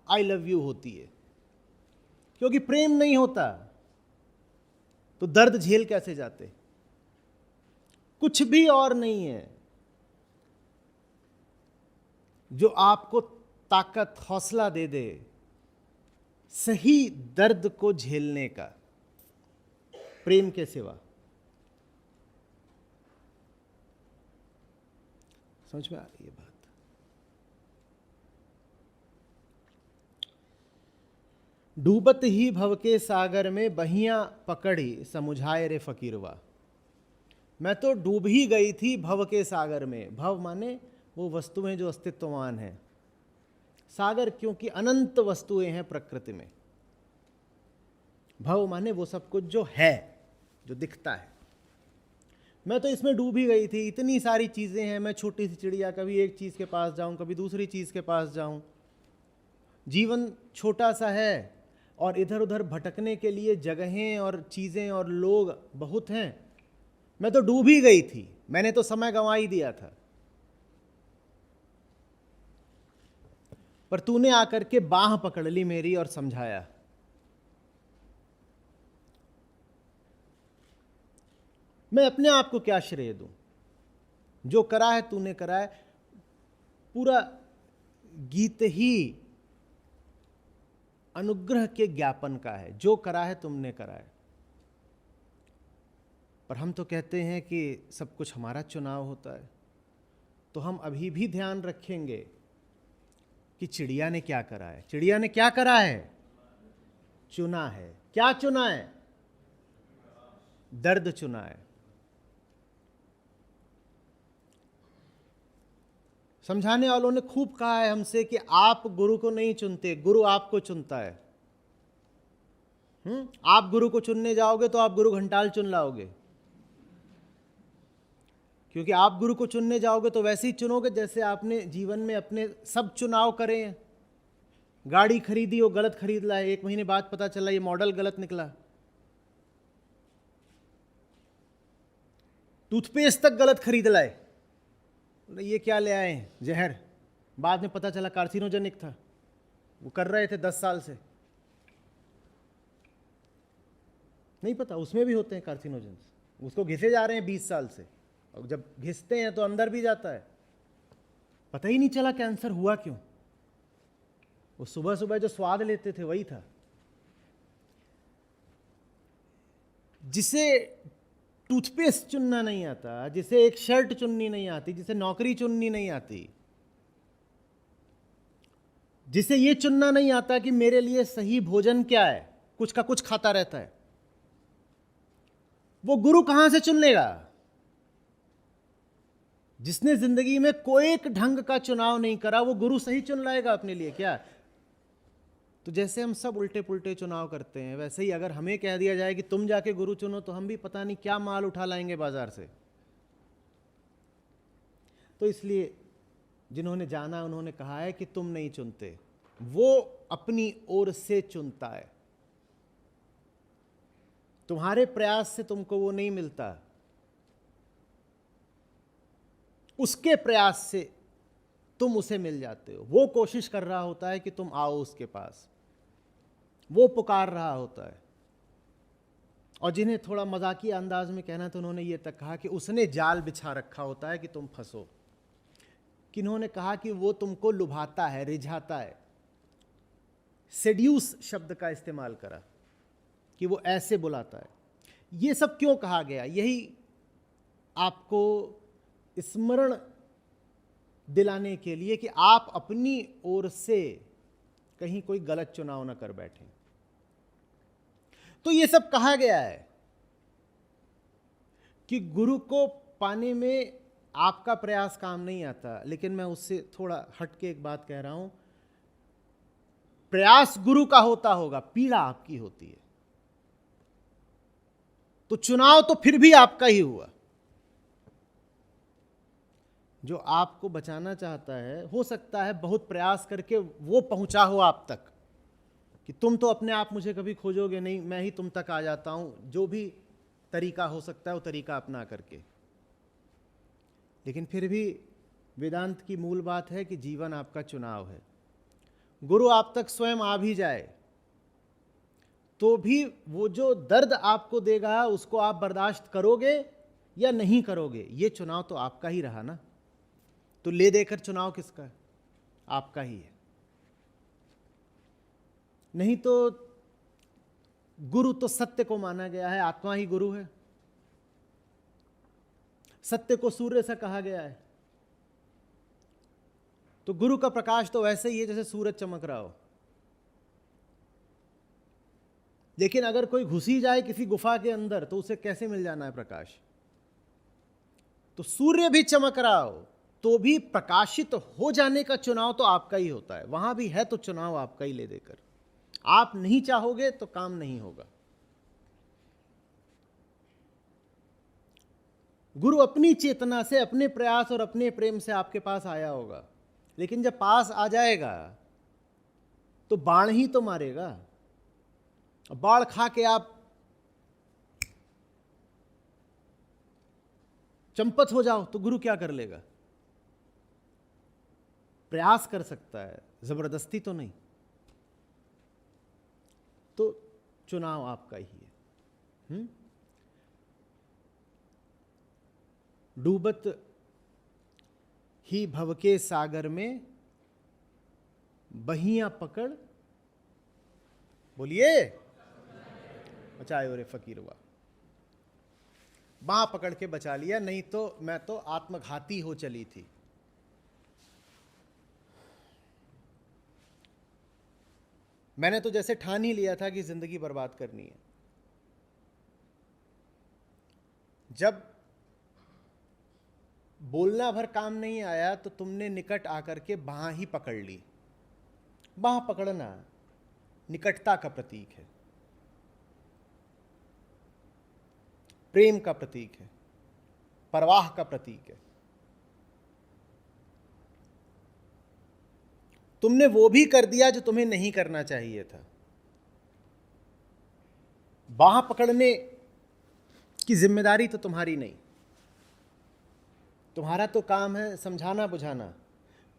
आई लव यू होती है, क्योंकि प्रेम नहीं होता तो दर्द झेल कैसे जाते? कुछ भी और नहीं है जो आपको ताकत, हौसला दे दे सही दर्द को झेलने का, प्रेम के सिवा। समझ में आ रही है बात? डूबत ही भव के सागर में बहियां पकड़ी समुझाए रे फकीरवा। मैं तो डूब ही गई थी भव के सागर में। भव माने वो वस्तुएं जो अस्तित्ववान हैं, सागर क्योंकि अनंत वस्तुएं हैं प्रकृति में। भव माने वो सब कुछ जो है, जो दिखता है। मैं तो इसमें डूब ही गई थी, इतनी सारी चीजें हैं, मैं छोटी सी चिड़िया, कभी एक चीज के पास जाऊं, कभी दूसरी चीज के पास जाऊं। जीवन छोटा सा है और इधर उधर भटकने के लिए जगहें और चीजें और लोग बहुत हैं। मैं तो डूब ही गई थी, मैंने तो समय गंवा ही दिया था। पर तूने आकर के बाह पकड़ ली मेरी और समझाया। मैं अपने आप को क्या श्रेय दूं? जो करा है तूने करा है। पूरा गीत ही अनुग्रह के ज्ञापन का है। जो करा है तुमने करा है। पर हम तो कहते हैं कि सब कुछ हमारा चुनाव होता है, तो हम अभी भी ध्यान रखेंगे कि चिड़िया ने क्या करा है। चिड़िया ने क्या करा है? चुना है। क्या चुना है? दर्द चुना है। समझाने वालों ने खूब कहा है हमसे कि आप गुरु को नहीं चुनते, गुरु आपको चुनता है। आप गुरु को चुनने जाओगे तो आप गुरु घंटाल चुन लाओगे, क्योंकि आप गुरु को चुनने जाओगे तो वैसे ही चुनोगे जैसे आपने जीवन में अपने सब चुनाव करे हैं। गाड़ी खरीदी, वो गलत खरीद लाए, 1 महीने बाद पता चला ये मॉडल गलत निकला। टूथपेस्ट तक गलत खरीद लाए, ये क्या ले आए हैं? जहर। बाद में पता चला कार्सिनोजेनिक था। वो कर रहे थे 10 साल से, नहीं पता उसमें भी होते हैं कार्सिनोजेंस। उसको घिसे जा रहे हैं 20 साल से, और जब घिसते हैं तो अंदर भी जाता है। पता ही नहीं चला कैंसर हुआ क्यों। वो सुबह सुबह जो स्वाद लेते थे वही था। जिसे टूथपेस्ट चुनना नहीं आता, जिसे एक शर्ट चुननी नहीं आती, जिसे नौकरी चुननी नहीं आती, जिसे ये चुनना नहीं आता कि मेरे लिए सही भोजन क्या है, कुछ का कुछ खाता रहता है, वो गुरु कहां से चुन लेगा? जिसने जिंदगी में कोई एक ढंग का चुनाव नहीं करा, वो गुरु सही चुन लाएगा अपने लिए क्या? तो जैसे हम सब उल्टे पुल्टे चुनाव करते हैं, वैसे ही अगर हमें कह दिया जाए कि तुम जाके गुरु चुनो, तो हम भी पता नहीं क्या माल उठा लाएंगे बाजार से। तो इसलिए जिन्होंने जाना उन्होंने कहा है कि तुम नहीं चुनते, वो अपनी ओर से चुनता है। तुम्हारे प्रयास से तुमको वो नहीं मिलता, उसके प्रयास से तुम उसे मिल जाते हो। वो कोशिश कर रहा होता है कि तुम आओ उसके पास, वो पुकार रहा होता है। और जिन्हें थोड़ा मजाकिया अंदाज में कहना, तो उन्होंने ये तक कहा कि उसने जाल बिछा रखा होता है कि तुम फंसो। किन्होंने कहा कि वो तुमको लुभाता है, रिझाता है। सेड्यूस शब्द का इस्तेमाल करा कि वो ऐसे बुलाता है। ये सब क्यों कहा गया? यही आपको स्मरण दिलाने के लिए कि आप अपनी ओर से कहीं कोई गलत चुनाव ना कर बैठें। तो ये सब कहा गया है कि गुरु को पाने में आपका प्रयास काम नहीं आता। लेकिन मैं उससे थोड़ा हटके एक बात कह रहा हूं, प्रयास गुरु का होता होगा, पीड़ा आपकी होती है। तो चुनाव तो फिर भी आपका ही हुआ। जो आपको बचाना चाहता है, हो सकता है बहुत प्रयास करके वो पहुंचा हो आप तक कि तुम तो अपने आप मुझे कभी खोजोगे नहीं, मैं ही तुम तक आ जाता हूं, जो भी तरीका हो सकता है वो तरीका अपना करके। लेकिन फिर भी वेदांत की मूल बात है कि जीवन आपका चुनाव है। गुरु आप तक स्वयं आ भी जाए तो भी वो जो दर्द आपको देगा उसको आप बर्दाश्त करोगे या नहीं करोगे, ये चुनाव तो आपका ही रहा ना। तो ले देकर चुनाव किसका है? आपका ही है। नहीं तो गुरु तो सत्य को माना गया है, आत्मा ही गुरु है। सत्य को सूर्य से कहा गया है। तो गुरु का प्रकाश तो वैसे ही है जैसे सूरज चमक रहा हो। लेकिन अगर कोई घुसी जाए किसी गुफा के अंदर तो उसे कैसे मिल जाना है प्रकाश? तो सूर्य भी चमक रहा हो तो भी प्रकाशित हो जाने का चुनाव तो आपका ही होता है। वहां भी है तो चुनाव आपका ही ले देकर। आप नहीं चाहोगे तो काम नहीं होगा। गुरु अपनी चेतना से, अपने प्रयास और अपने प्रेम से आपके पास आया होगा। लेकिन जब पास आ जाएगा तो बाण ही तो मारेगा। बाढ़ खा के आप चंपत हो जाओ तो गुरु क्या कर लेगा? प्रयास कर सकता है, जबरदस्ती तो नहीं। तो चुनाव आपका ही है। डूबत ही भव के सागर में बहियां पकड़, बोलिए, बचाए रे फकीरवा। बांह पकड़ के बचा लिया, नहीं तो मैं तो आत्मघाती हो चली थी। मैंने तो जैसे ठान ही लिया था कि जिंदगी बर्बाद करनी है। जब बोलना भर काम नहीं आया तो तुमने निकट आकर के बांह ही पकड़ ली। बांह पकड़ना निकटता का प्रतीक है, प्रेम का प्रतीक है, परवाह का प्रतीक है। तुमने वो भी कर दिया जो तुम्हें नहीं करना चाहिए था। बांह पकड़ने की जिम्मेदारी तो तुम्हारी नहीं, तुम्हारा तो काम है समझाना बुझाना,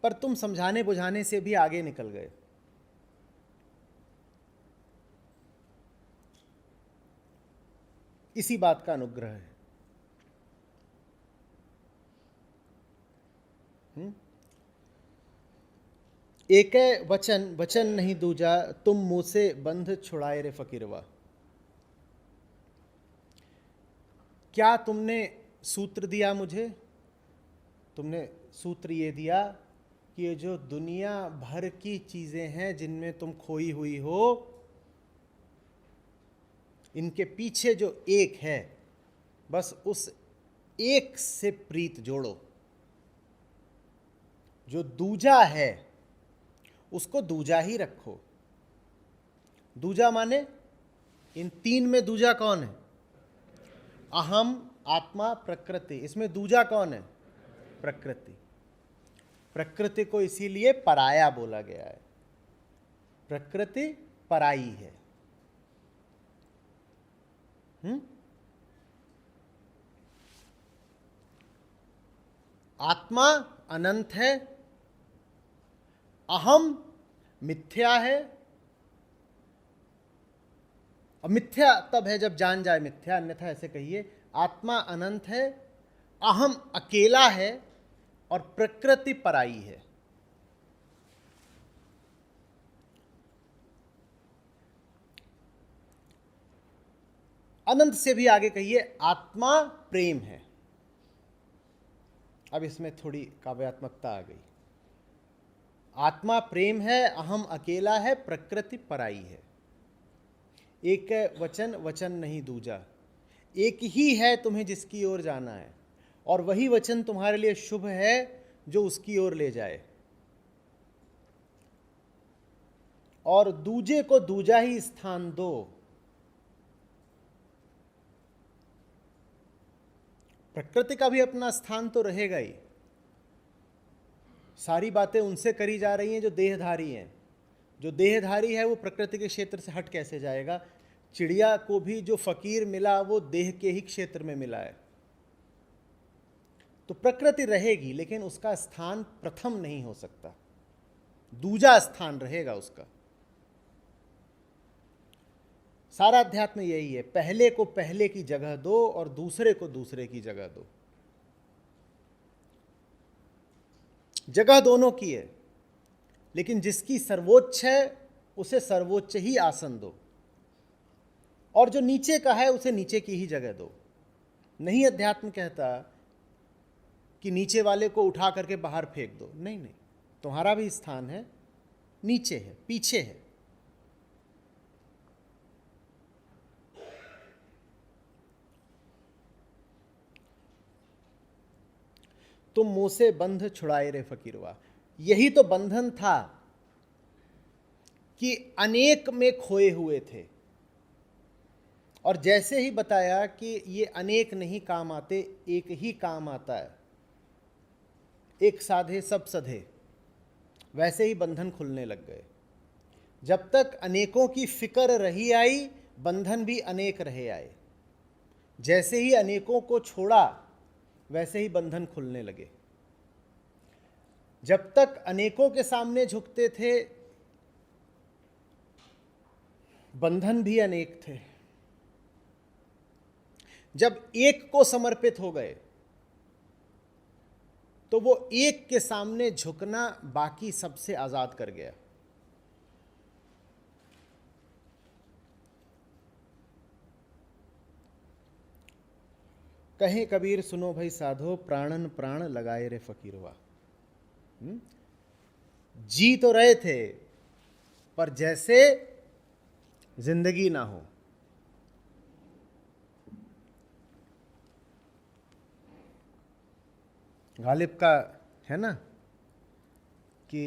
पर तुम समझाने बुझाने से भी आगे निकल गए। इसी बात का अनुग्रह है। एक वचन वचन नहीं दूजा, तुम मुंह से बंध छुड़ाए रे फकीरवा। क्या तुमने सूत्र दिया मुझे? तुमने सूत्र ये दिया कि ये जो दुनिया भर की चीजें हैं जिनमें तुम खोई हुई हो, इनके पीछे जो एक है, बस उस एक से प्रीत जोड़ो। जो दूजा है उसको दूजा ही रखो। दूजा माने इन तीन में दूजा कौन है? अहम, आत्मा, प्रकृति। इसमें दूजा कौन है? प्रकृति। प्रकृति को इसीलिए पराया बोला गया है। प्रकृति पराई है। आत्मा अनंत है, अहम मिथ्या है। और मिथ्या तब है जब जान जाए मिथ्या, अन्यथा ऐसे कहिए आत्मा अनंत है, अहम अकेला है और प्रकृति पराई है। अनंत से भी आगे कहिए आत्मा प्रेम है। अब इसमें थोड़ी काव्यात्मकता आ गई। आत्मा प्रेम है, अहम अकेला है, प्रकृति पराई है। एक वचन वचन नहीं दूजा, एक ही है तुम्हें जिसकी ओर जाना है, और वही वचन तुम्हारे लिए शुभ है जो उसकी ओर ले जाए। और दूजे को दूजा ही स्थान दो। प्रकृति का भी अपना स्थान तो रहेगा ही। सारी बातें उनसे करी जा रही हैं जो देहधारी हैं। जो देहधारी है वो प्रकृति के क्षेत्र से हट कैसे जाएगा? चिड़िया को भी जो फकीर मिला वो देह के ही क्षेत्र में मिला है। तो प्रकृति रहेगी, लेकिन उसका स्थान प्रथम नहीं हो सकता, दूजा स्थान रहेगा उसका। सारा अध्यात्म यही है, पहले को पहले की जगह दो और दूसरे को दूसरे की जगह दो। जगह दोनों की है, लेकिन जिसकी सर्वोच्च है उसे सर्वोच्च ही आसन दो, और जो नीचे का है उसे नीचे की ही जगह दो। नहीं अध्यात्म कहता कि नीचे वाले को उठा करके बाहर फेंक दो। नहीं नहीं, तुम्हारा भी स्थान है, नीचे है, पीछे है। तुम मुंह से बंध छुड़ाए रे फकीरवा। यही तो बंधन था कि अनेक में खोए हुए थे, और जैसे ही बताया कि ये अनेक नहीं काम आते, एक ही काम आता है, एक साधे सब सधे, वैसे ही बंधन खुलने लग गए। जब तक अनेकों की फिक्र रही आई, बंधन भी अनेक रहे आए। जैसे ही अनेकों को छोड़ा, वैसे ही बंधन खुलने लगे। जब तक अनेकों के सामने झुकते थे, बंधन भी अनेक थे। जब एक को समर्पित हो गए, तो वो एक के सामने झुकना बाकी सबसे आजाद कर गया। कहे कबीर सुनो भाई साधो, प्राणन प्राण लगाए रे फकीरवा। जी तो रहे थे, पर जैसे जिंदगी ना हो। गालिब का है ना कि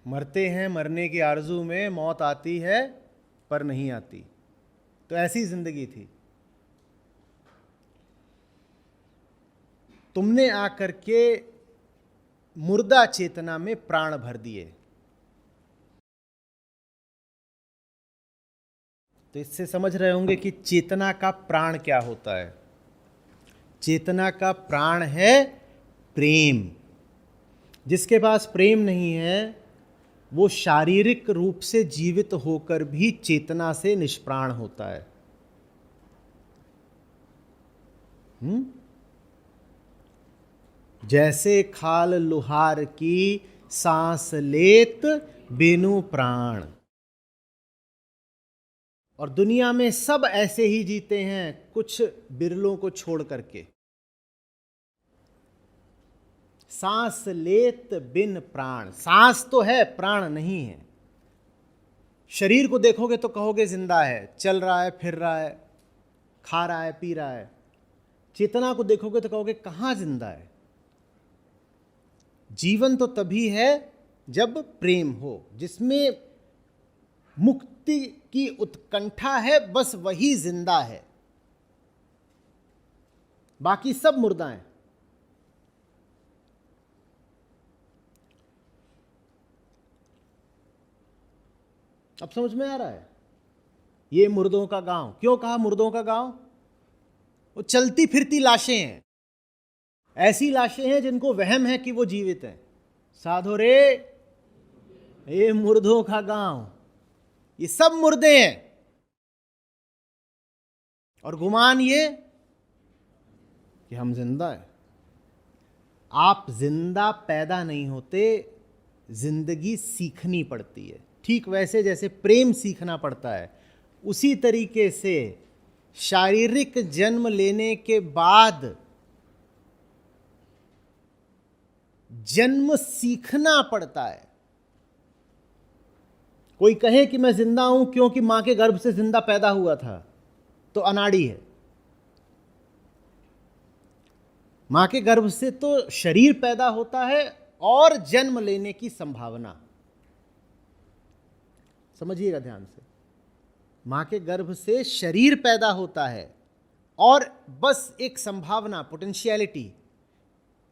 मरते हैं, मरने की आरजू में, मौत आती है पर नहीं आती। तो ऐसी जिंदगी थी। तुमने आकर के मुर्दा चेतना में प्राण भर दिए। तो इससे समझ रहे होंगे कि चेतना का प्राण क्या होता है। चेतना का प्राण है प्रेम। जिसके पास प्रेम नहीं है, वो शारीरिक रूप से जीवित होकर भी चेतना से निष्प्राण होता है। जैसे खाल लुहार की सांस लेत बिनु प्राण। और दुनिया में सब ऐसे ही जीते हैं, कुछ बिरलों को छोड़ करके। सांस लेत बिन प्राण, सांस तो है प्राण नहीं है। शरीर को देखोगे तो कहोगे जिंदा है, चल रहा है, फिर रहा है, खा रहा है, पी रहा है। चेतना को देखोगे तो कहोगे कहाँ जिंदा है। जीवन तो तभी है जब प्रेम हो, जिसमें मुक्ति की उत्कंठा है, बस वही जिंदा है, बाकी सब मुर्दा हैं। अब समझ में आ रहा है? ये मुर्दों का गांव। क्यों कहा मुर्दों का गांव? वो चलती फिरती लाशें हैं, ऐसी लाशें हैं जिनको वहम है कि वो जीवित हैं। साधो रे, ये मुर्दों का गांव, ये सब मुर्दे हैं। और गुमान ये कि हम जिंदा हैं। आप जिंदा पैदा नहीं होते, जिंदगी सीखनी पड़ती है। ठीक वैसे जैसे प्रेम सीखना पड़ता है, उसी तरीके से शारीरिक जन्म लेने के बाद जन्म सीखना पड़ता है। कोई कहे कि मैं जिंदा हूं क्योंकि मां के गर्भ से जिंदा पैदा हुआ था, तो अनाड़ी है। मां के गर्भ से तो शरीर पैदा होता है और जन्म लेने की संभावना। समझिएगा ध्यान से, मां के गर्भ से शरीर पैदा होता है और बस एक संभावना, पोटेंशियलिटी,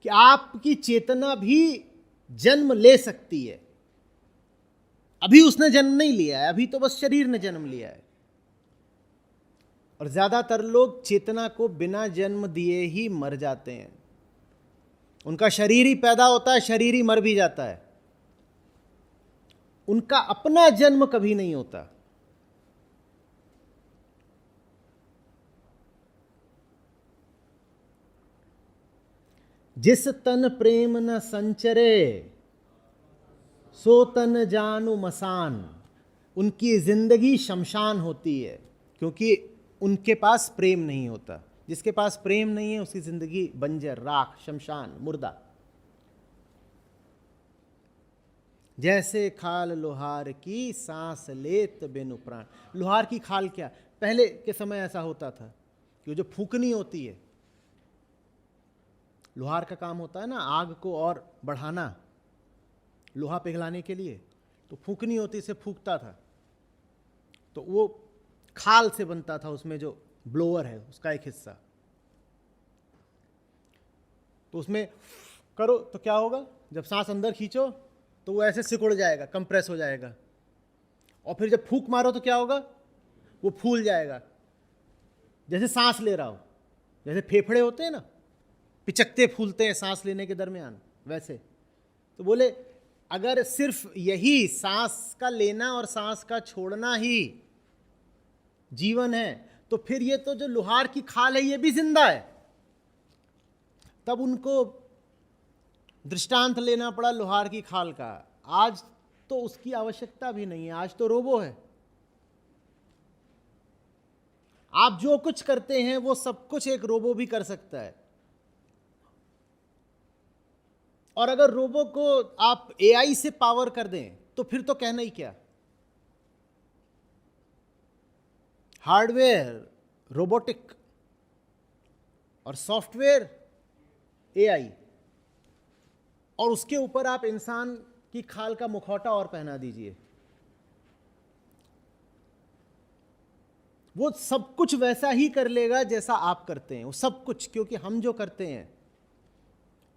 कि आपकी चेतना भी जन्म ले सकती है। अभी उसने जन्म नहीं लिया है, अभी तो बस शरीर ने जन्म लिया है। और ज्यादातर लोग चेतना को बिना जन्म दिए ही मर जाते हैं। उनका शरीर ही पैदा होता है, शरीर ही मर भी जाता है, उनका अपना जन्म कभी नहीं होता। जिस तन प्रेम न संचरे सो तन जानु मसान, उनकी जिंदगी शमशान होती है, क्योंकि उनके पास प्रेम नहीं होता। जिसके पास प्रेम नहीं है उसकी जिंदगी बंजर, राख, शमशान, मुर्दा। जैसे खाल लोहार की सांस लेत बिनु प्राण। लोहार की खाल क्या, पहले के समय ऐसा होता था कि जो फूकनी होती है, लोहार का काम होता है ना आग को और बढ़ाना, लोहा पिघलाने के लिए, तो फूकनी होती से फूकता था, तो वो खाल से बनता था, उसमें जो ब्लोअर है उसका एक हिस्सा। तो उसमें करो तो क्या होगा, जब सांस अंदर खींचो तो वो ऐसे सिकुड़ जाएगा, कंप्रेस हो जाएगा, और फिर जब फूंक मारो तो क्या होगा, वो फूल जाएगा, जैसे सांस ले रहा हो। जैसे फेफड़े होते हैं ना, पिचकते फूलते हैं सांस लेने के दरमियान, वैसे। तो बोले अगर सिर्फ यही सांस का लेना और सांस का छोड़ना ही जीवन है, तो फिर ये तो जो लोहार की खाल है ये भी जिंदा है। तब उनको दृष्टांत लेना पड़ा लोहार की खाल का। आज तो उसकी आवश्यकता भी नहीं है, आज तो रोबो है। आप जो कुछ करते हैं वो सब कुछ एक रोबो भी कर सकता है। और अगर रोबो को आप एआई से पावर कर दें तो फिर तो कहना ही क्या। हार्डवेयर रोबोटिक और सॉफ्टवेयर एआई, और उसके ऊपर आप इंसान की खाल का मुखौटा और पहना दीजिए, वो सब कुछ वैसा ही कर लेगा जैसा आप करते हैं। वो सब कुछ, क्योंकि हम जो करते हैं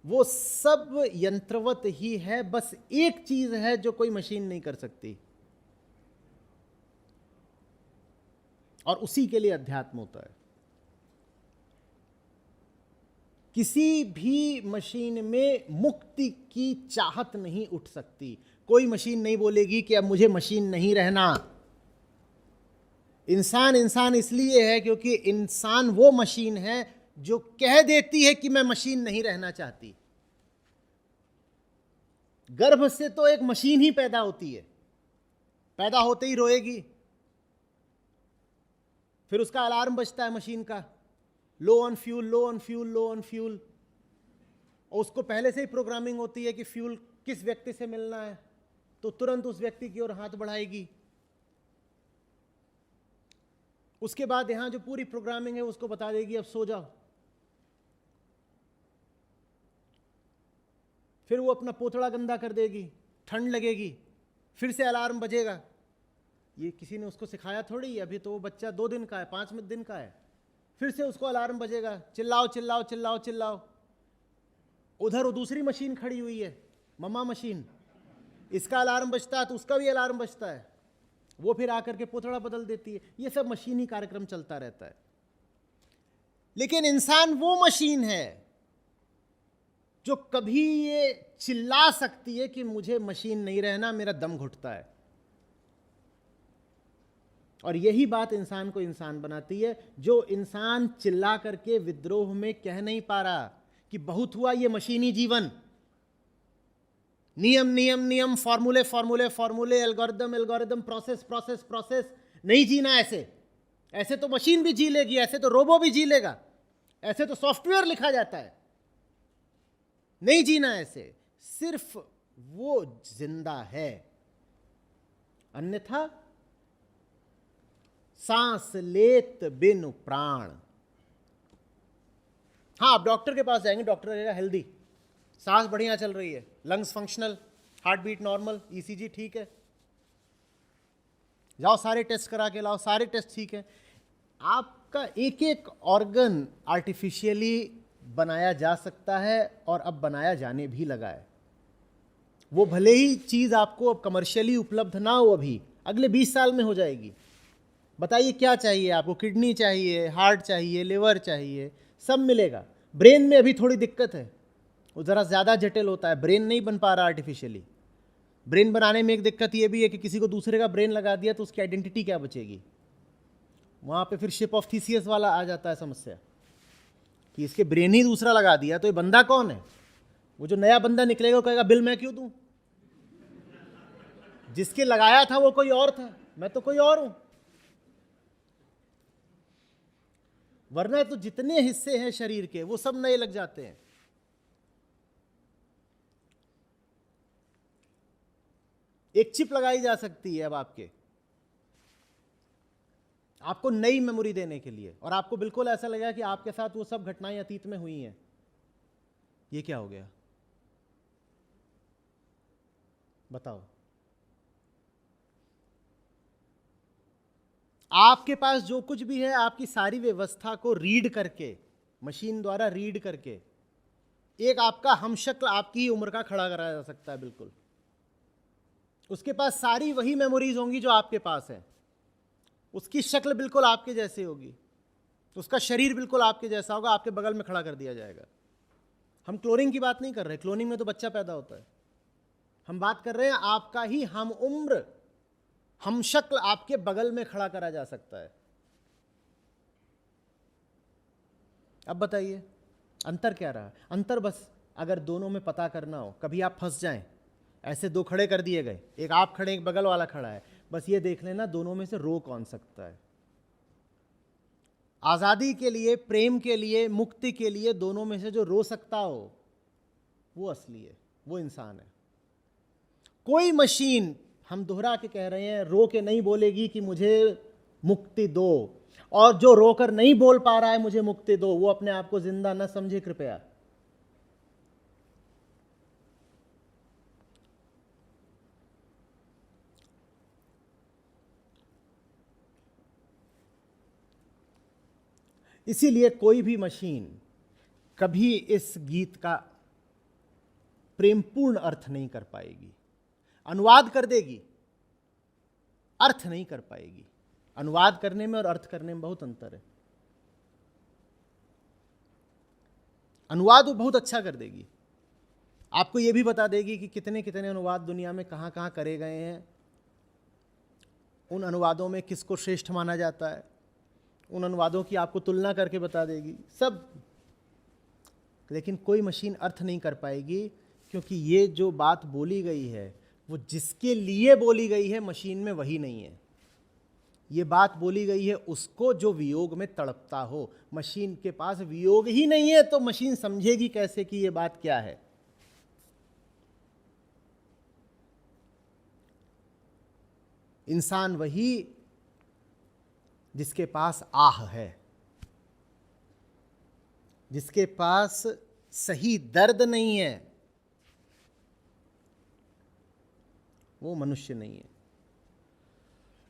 वो सब यंत्रवत ही है। बस एक चीज है जो कोई मशीन नहीं कर सकती, और उसी के लिए अध्यात्म होता है। किसी भी मशीन में मुक्ति की चाहत नहीं उठ सकती। कोई मशीन नहीं बोलेगी कि अब मुझे मशीन नहीं रहना। इंसान इंसान इसलिए है क्योंकि इंसान वो मशीन है जो कह देती है कि मैं मशीन नहीं रहना चाहती। गर्भ से तो एक मशीन ही पैदा होती है, पैदा होते ही रोएगी, फिर उसका अलार्म बजता है मशीन का, लो on fuel, low on fuel, low on fuel. और उसको पहले से ही प्रोग्रामिंग होती है कि फ्यूल किस व्यक्ति से मिलना है, तो तुरंत उस व्यक्ति की ओर हाथ बढ़ाएगी। उसके बाद यहां जो पूरी प्रोग्रामिंग है उसको बता देगी अब सो जाओ। फिर वो अपना पोतड़ा गंदा कर देगी, ठंड लगेगी, फिर से अलार्म बजेगा। ये किसी ने उसको सिखाया थोड़ी, अभी तो वो बच्चा 2 दिन का है, 5 दिन का है। फिर से उसको अलार्म बजेगा, चिल्लाओ चिल्लाओ चिल्लाओ चिल्लाओ। उधर वो दूसरी मशीन खड़ी हुई है, मम्मा मशीन, इसका अलार्म बजता है तो उसका भी अलार्म बजता है, वो फिर आकर के पोतड़ा बदल देती है। ये सब मशीनी कार्यक्रम चलता रहता है। लेकिन इंसान वो मशीन है जो कभी ये चिल्ला सकती है कि मुझे मशीन नहीं रहना, मेरा दम घुटता है। और यही बात इंसान को इंसान बनाती है। जो इंसान चिल्ला करके विद्रोह में कह नहीं पा रहा कि बहुत हुआ ये मशीनी जीवन, नियम नियम नियम, फॉर्मूले फॉर्मूले फॉर्मूले, algorithm algorithm, process process process, नहीं जीना ऐसे। ऐसे तो मशीन भी जी लेगी, ऐसे तो रोबो भी जी लेगा, ऐसे तो सॉफ्टवेयर लिखा जाता है। नहीं जीना ऐसे, सिर्फ वो जिंदा है, अन्यथा सांस लेत बिन प्राण। हाँ, आप डॉक्टर के पास जाएंगे, डॉक्टर कहेगा हेल्दी, सांस बढ़िया चल रही है, lungs functional, heart beat normal, ECG ठीक है, जाओ सारे टेस्ट करा के लाओ, सारे टेस्ट ठीक है। आपका एक एक ऑर्गन आर्टिफिशियली बनाया जा सकता है और अब बनाया जाने भी लगा है। वो भले ही चीज़ आपको अब कमर्शियली उपलब्ध ना हो, अभी अगले 20 साल में हो जाएगी। बताइए क्या चाहिए आपको, किडनी चाहिए, हार्ट चाहिए, लिवर चाहिए, सब मिलेगा। ब्रेन में अभी थोड़ी दिक्कत है, वो ज़रा ज़्यादा जटिल होता है, ब्रेन नहीं बन पा रहा आर्टिफिशियली। ब्रेन बनाने में एक दिक्कत ये भी है कि किसी को दूसरे का ब्रेन लगा दिया तो उसकी आइडेंटिटी क्या बचेगी। वहाँ पे फिर शिप ऑफ थीसियस वाला आ जाता है समस्या कि इसके ब्रेन ही दूसरा लगा दिया तो ये बंदा कौन है। वो जो नया बंदा निकलेगा वो कहेगा बिल मैं क्यों दूँ, जिसके लगाया था वो कोई और था, मैं तो कोई और हूँ। वरना तो जितने हिस्से हैं शरीर के वो सब नए लग जाते हैं। एक चिप लगाई जा सकती है अब आपको नई मेमोरी देने के लिए, और आपको बिल्कुल ऐसा लगेगा कि आपके साथ वो सब घटनाएं अतीत में हुई हैं। ये क्या हो गया बताओ। आपके पास जो कुछ भी है, आपकी सारी व्यवस्था को रीड करके, मशीन द्वारा रीड करके, एक आपका हमशक्ल आपकी ही उम्र का खड़ा कराया जा सकता है। बिल्कुल उसके पास सारी वही मेमोरीज होंगी जो आपके पास है, उसकी शक्ल बिल्कुल आपके जैसी होगी, उसका शरीर बिल्कुल आपके जैसा होगा, आपके बगल में खड़ा कर दिया जाएगा। हम क्लोनिंग की बात नहीं कर रहे, क्लोनिंग में तो बच्चा पैदा होता है। हम बात कर रहे हैं आपका ही हम उम्र, हम शक्ल आपके बगल में खड़ा करा जा सकता है। अब बताइए अंतर क्या रहा। अंतर बस अगर दोनों में पता करना हो, कभी आप फंस जाएं, ऐसे दो खड़े कर दिए गए, एक आप खड़े एक बगल वाला खड़ा है, बस ये देख लेना दोनों में से रो कौन सकता है। आज़ादी के लिए, प्रेम के लिए, मुक्ति के लिए दोनों में से जो रो सकता हो वो असली है, वो इंसान है। कोई मशीन, हम दोहरा के कह रहे हैं, रो के नहीं बोलेगी कि मुझे मुक्ति दो, और जो रोकर नहीं बोल पा रहा है मुझे मुक्ति दो, वो अपने आप को जिंदा न समझे कृपया। इसीलिए कोई भी मशीन कभी इस गीत का प्रेमपूर्ण अर्थ नहीं कर पाएगी। अनुवाद कर देगी, अर्थ नहीं कर पाएगी। अनुवाद करने में और अर्थ करने में बहुत अंतर है। अनुवाद वो बहुत अच्छा कर देगी, आपको ये भी बता देगी कि कितने कितने अनुवाद दुनिया में कहाँ कहाँ करे गए हैं, उन अनुवादों में किसको श्रेष्ठ माना जाता है, उन अनुवादों की आपको तुलना करके बता देगी सब। लेकिन कोई मशीन अर्थ नहीं कर पाएगी, क्योंकि ये जो बात बोली गई है वो जिसके लिए बोली गई है मशीन में वही नहीं है। ये बात बोली गई है उसको जो वियोग में तड़पता हो। मशीन के पास वियोग ही नहीं है तो मशीन समझेगी कैसे कि ये बात क्या है। इंसान वही जिसके पास आह है, जिसके पास सही दर्द नहीं है, वो मनुष्य नहीं है।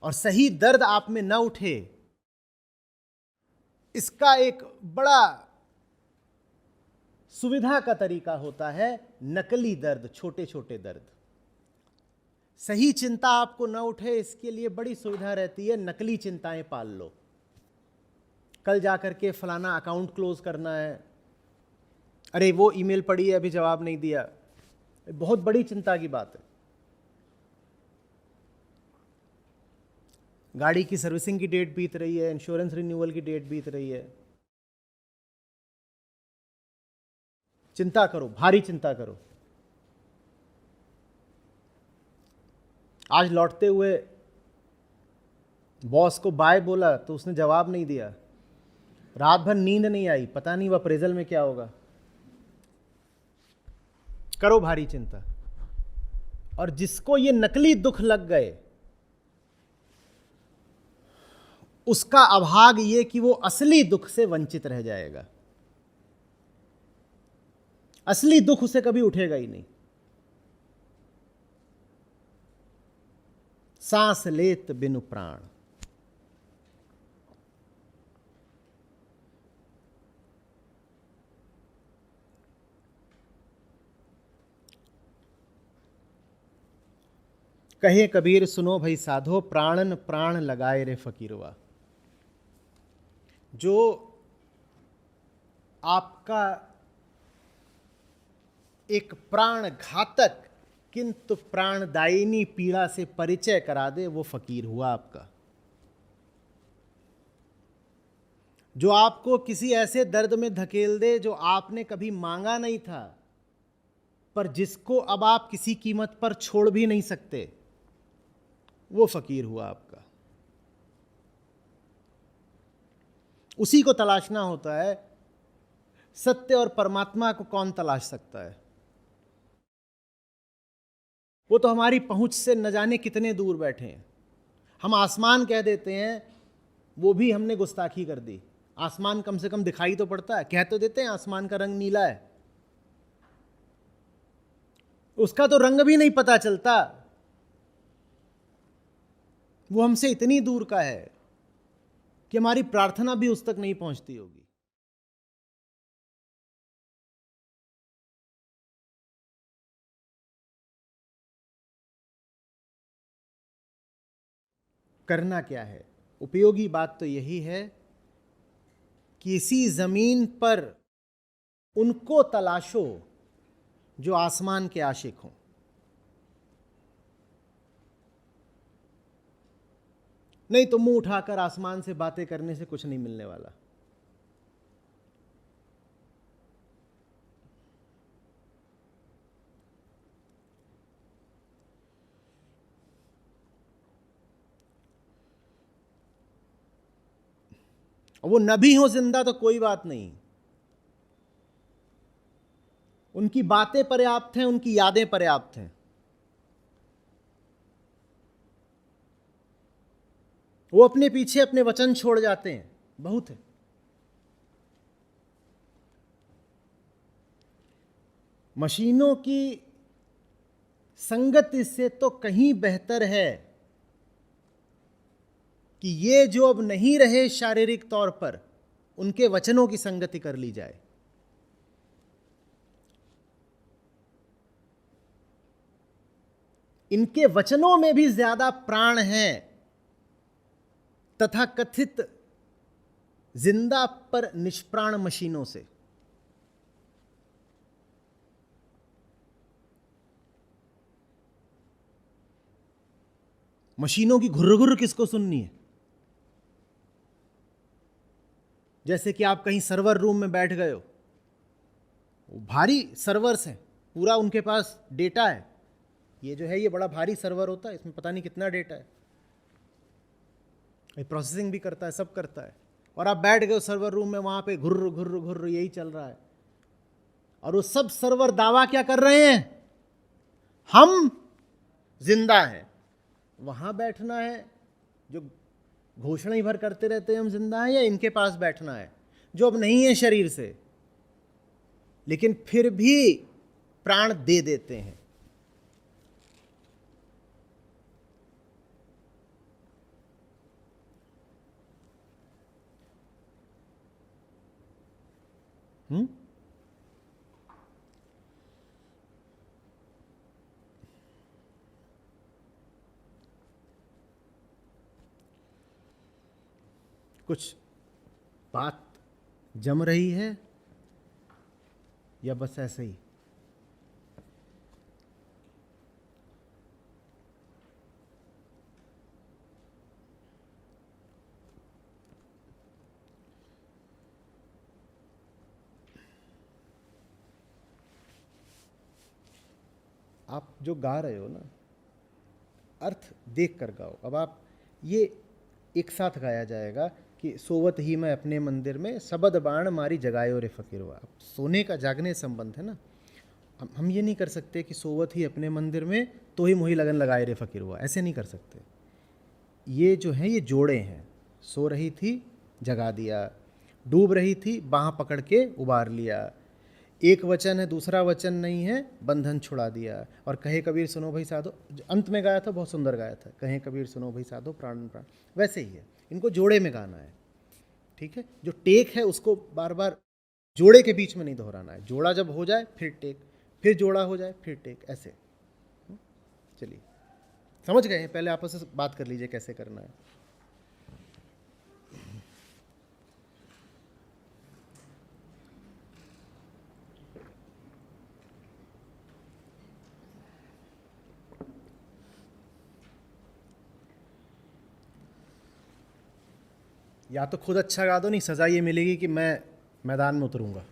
और सही दर्द आप में न उठे, इसका एक बड़ा सुविधा का तरीका होता है नकली दर्द, छोटे छोटे दर्द। सही चिंता आपको न उठे, इसके लिए बड़ी सुविधा रहती है, नकली चिंताएं पाल लो। कल जाकर के फलाना अकाउंट क्लोज करना है, अरे वो ईमेल पड़ी है अभी जवाब नहीं दिया, बहुत बड़ी चिंता की बात है। गाड़ी की सर्विसिंग की डेट बीत रही है, इंश्योरेंस रिन्यूअल की डेट बीत रही है। चिंता करो, भारी चिंता करो। आज लौटते हुए बॉस को बाय बोला तो उसने जवाब नहीं दिया, रात भर नींद नहीं आई, पता नहीं वह अप्रेजल में क्या होगा। करो भारी चिंता। और जिसको ये नकली दुख लग गए, उसका अभाग ये कि वो असली दुख से वंचित रह जाएगा। असली दुख उसे कभी उठेगा ही नहीं। सांस लेत बिनु प्राण। कहे कबीर सुनो भई साधो, प्राणन प्राण लगाए रे फकीरवा। जो आपका एक प्राण घातक किंतु प्राणदायिनी पीड़ा से परिचय करा दे, वो फकीर हुआ आपका। जो आपको किसी ऐसे दर्द में धकेल दे जो आपने कभी मांगा नहीं था, पर जिसको अब आप किसी कीमत पर छोड़ भी नहीं सकते, वो फकीर हुआ आपका। उसी को तलाशना होता है। सत्य और परमात्मा को कौन तलाश सकता है? वो तो हमारी पहुंच से न जाने कितने दूर बैठे हैं। हम आसमान कह देते हैं, वो भी हमने गुस्ताखी कर दी। आसमान कम से कम दिखाई तो पड़ता है, कह तो देते हैं आसमान का रंग नीला है, उसका तो रंग भी नहीं पता चलता। वो हमसे इतनी दूर का है कि हमारी प्रार्थना भी उस तक नहीं पहुंचती होगी। करना क्या है? उपयोगी बात तो यही है कि इसी जमीन पर उनको तलाशो जो आसमान के आशिक हों। नहीं तो मुंह उठाकर आसमान से बातें करने से कुछ नहीं मिलने वाला। वो न भी हो जिंदा तो कोई बात नहीं, उनकी बातें पर्याप्त हैं, उनकी यादें पर्याप्त हैं। वो अपने पीछे अपने वचन छोड़ जाते हैं, बहुत है। मशीनों की संगति से तो कहीं बेहतर है कि ये जो अब नहीं रहे शारीरिक तौर पर, उनके वचनों की संगति कर ली जाए। इनके वचनों में भी ज्यादा प्राण है तथा कथित जिंदा पर निष्प्राण मशीनों से। मशीनों की घुर्र किसको सुननी है? जैसे कि आप कहीं सर्वर रूम में बैठ गए हो, भारी सर्वर्स हैं, पूरा उनके पास डेटा है। ये जो है ये बड़ा भारी सर्वर होता है, इसमें पता नहीं कितना डेटा है। प्रोसेसिंग भी करता है, सब करता है, और आप बैठ गए सर्वर रूम में, वहाँ पे घुर्र घुर्र घुर्र यही चल रहा है, और वो सब सर्वर दावा क्या कर रहे हैं, हम जिंदा हैं। वहाँ बैठना है जो घोषणा ही भर करते रहते हैं हम जिंदा हैं, या इनके पास बैठना है जो अब नहीं है शरीर से, लेकिन फिर भी प्राण दे देते हैं। कुछ बात जम रही है या बस ऐसे ही? आप जो गा रहे हो ना, अर्थ देख कर गाओ। अब आप ये एक साथ गाया जाएगा कि सोवत ही मैं अपने मंदिर में, सबद बाण मारी जगायो रे फकीरवा। अब सोने का जागने संबंध है ना, हम ये नहीं कर सकते कि सोवत ही अपने मंदिर में तो ही मोही लगन लगाए रे फकीरवा, ऐसे नहीं कर सकते। ये जो है ये जोड़े हैं, सो रही थी जगा दिया, डूब रही थी बाँह पकड़ के उबार लिया। एक वचन है, दूसरा वचन नहीं है, बंधन छुड़ा दिया। और कहे कबीर सुनो भाई साधो, अंत में गाया था, बहुत सुंदर गाया था, कहे कबीर सुनो भाई साधो प्राण प्राण, वैसे ही है, इनको जोड़े में गाना है। ठीक है, जो टेक है उसको बार बार जोड़े के बीच में नहीं दोहराना है, जोड़ा जब हो जाए फिर टेक, फिर जोड़ा हो जाए फिर टेक, ऐसे। चलिए समझ गए हैं, पहले आपस में बात कर लीजिए कैसे करना है। या तो खुद अच्छा गा दो, नहीं सजा ये मिलेगी कि मैं मैदान में उतरूंगा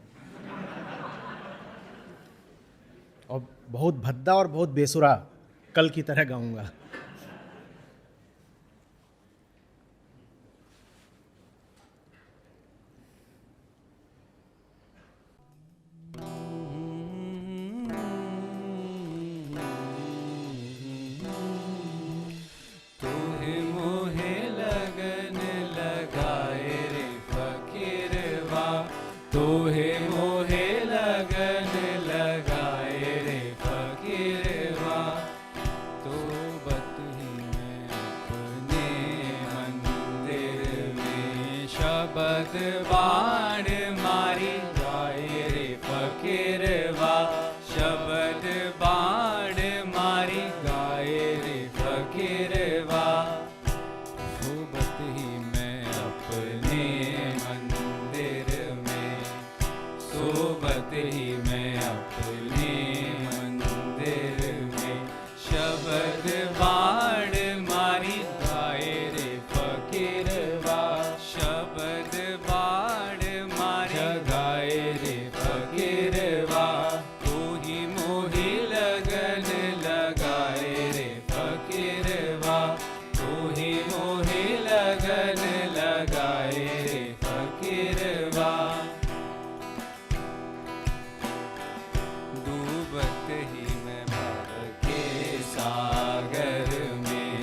और बहुत भद्दा और बहुत बेसुरा कल की तरह गाऊंगा। शबद बाण मारी गाए रे फकीरवा, शबद बाण मारी गाए रे फकीरवा। सोबत ही मैं अपने मंदिर में, सोबत ही मैं अपने मंदिर में, शबद बाण मारी गाए रे फकीरवा, शबद बाण मारी जगाए रे फकीरवा। तू ही मोही लगन लगाए रे फकीरवा, तू ही मोही लगन लगाए रे फकीरवा। डूबत ही मैं भव के सागर में,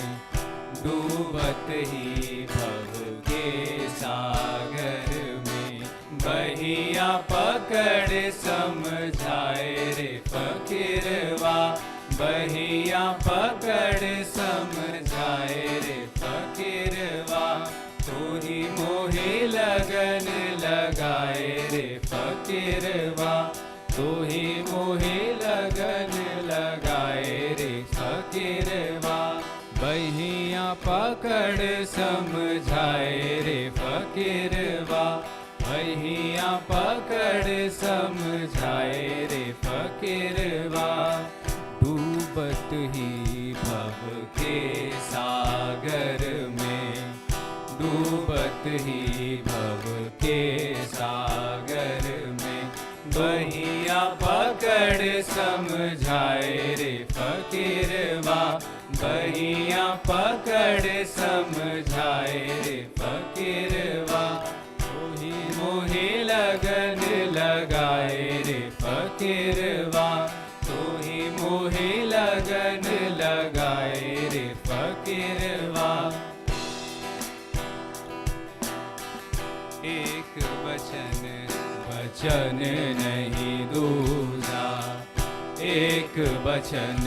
डूबत ही भव के सागर में, बहिया पकड़ समझाए रे फकीरवा, बहिया पकड़ समझाए रे फकीरवा। तू ही मोही लगन लगाए रे फकीरवा, तू ही मोही लगन लगाए रे फकीरवा। बहिया पकड़ समझाए रे फकीरवा, बहिया पकड़ समझाए रे फकीरवा। डूबत ही भव के सागर में, डूबत ही भव के सागर में, बहिया पकड़ समझाए रे फकीरवा, बहिया पकड़ समझाए रे फकीरवा, तोही मोहे लगन लगाए रे फकीरवा, तोही मोहे लगन लगाए रे फकीरवा। एक वचन वचन नहीं दूजा, एक वचन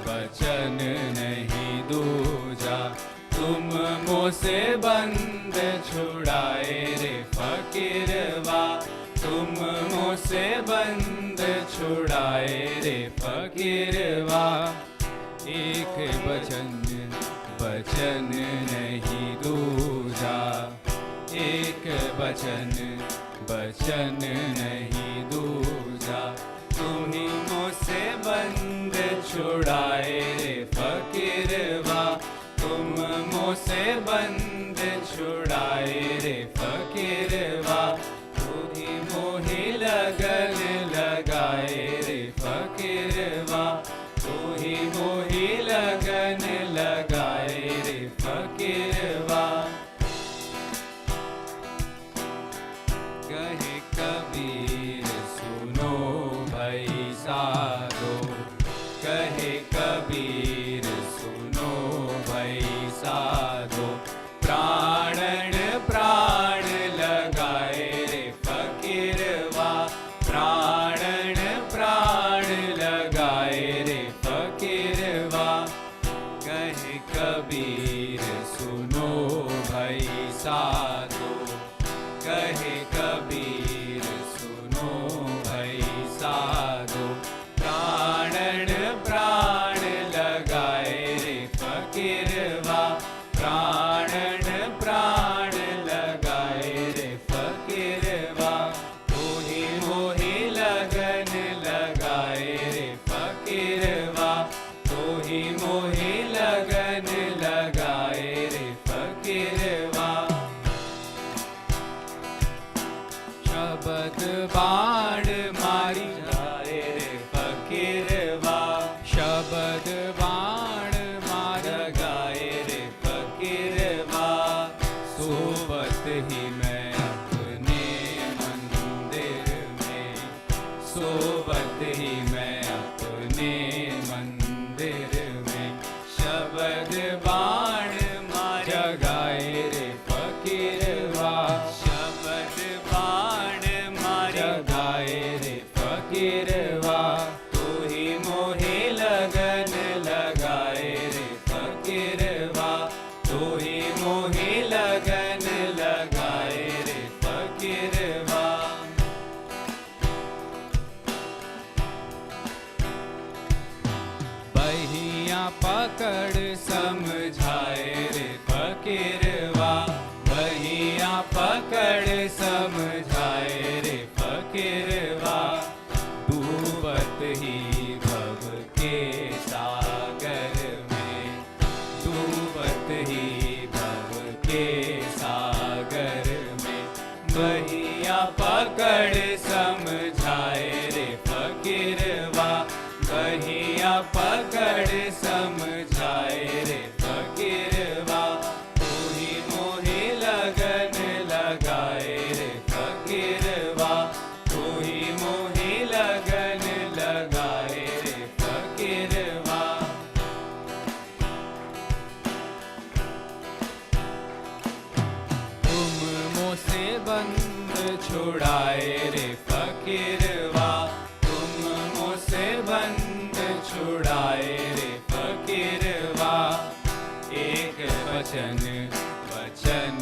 वचन नहीं दूजा, तुम मुझसे बंद छुड़ाए रे फकीरवा, तुम मुझसे बंद छुड़ाए रे फकीरवा। एक वचन वचन नहीं दूजा, एक वचन वचन नहीं दूजा, तुम्ही मुझसे बंद छुड़ाए रे फकीरवा, तुम मुझसे बंद छुड़ाए रे फकीरवा, तुम्ही मोहे लगन लगाए रे फकीरवा, तुम्ही मोहे लगन लगाए रे फकीरवा। कहे कबीर सुनो भाई साधो, कहे कबीर सुनो भाई साधो, प्राणन प्राण लगाए रे फकीरवा, प्राणन प्राण लगाए रे फकीरवा। कहे कबीर सुनो भाई साधो, कहे कबीर सुनो भाई साधो, प्राणन प्राण लगाए रे फकीरवा, प्राणन प्राण लगाए रे फकीरवा, तोही मोहे लगन लगाए रे फकीरवा, तोही मोहे लगन लगाए रे फकीरवा। शब्द बाण मारी जाए रे फकीरवा, शब्द बाण मार गाए रे फकीरवा, सोवत ही मैं अपने मंदिर में, सोवत ही मैं अपने मंदिर में, शब्द बाण मार गाए रे फकीरवा, शब्द बाण मार गाए रे फकीरवा, तोही मोहे लगन लगाए रे फकीरवा, तोही मोहे लगन लगाए रे फकीरवा। बहिया पकड़ समझाए रे फकीरवा, बहिया पकड़ समझाए रे फकीरवा, डूबत ही भव के सागर में, डूबत ही भव के सागर में, बहिया पकड़ समझाए रे फकीरवा, बहिया पकड़ समझाए रे फकीरवा, तोही मोहे लगन लगाए रे फकीरवा, तोही मोहे लगन लगाए रे फकीरवा। तुम मुझसे बंद छुड़ाए रे फकीरवा, तुम मुझसे बंद छुड़ाए रे फकीरवा। एक वचन वचन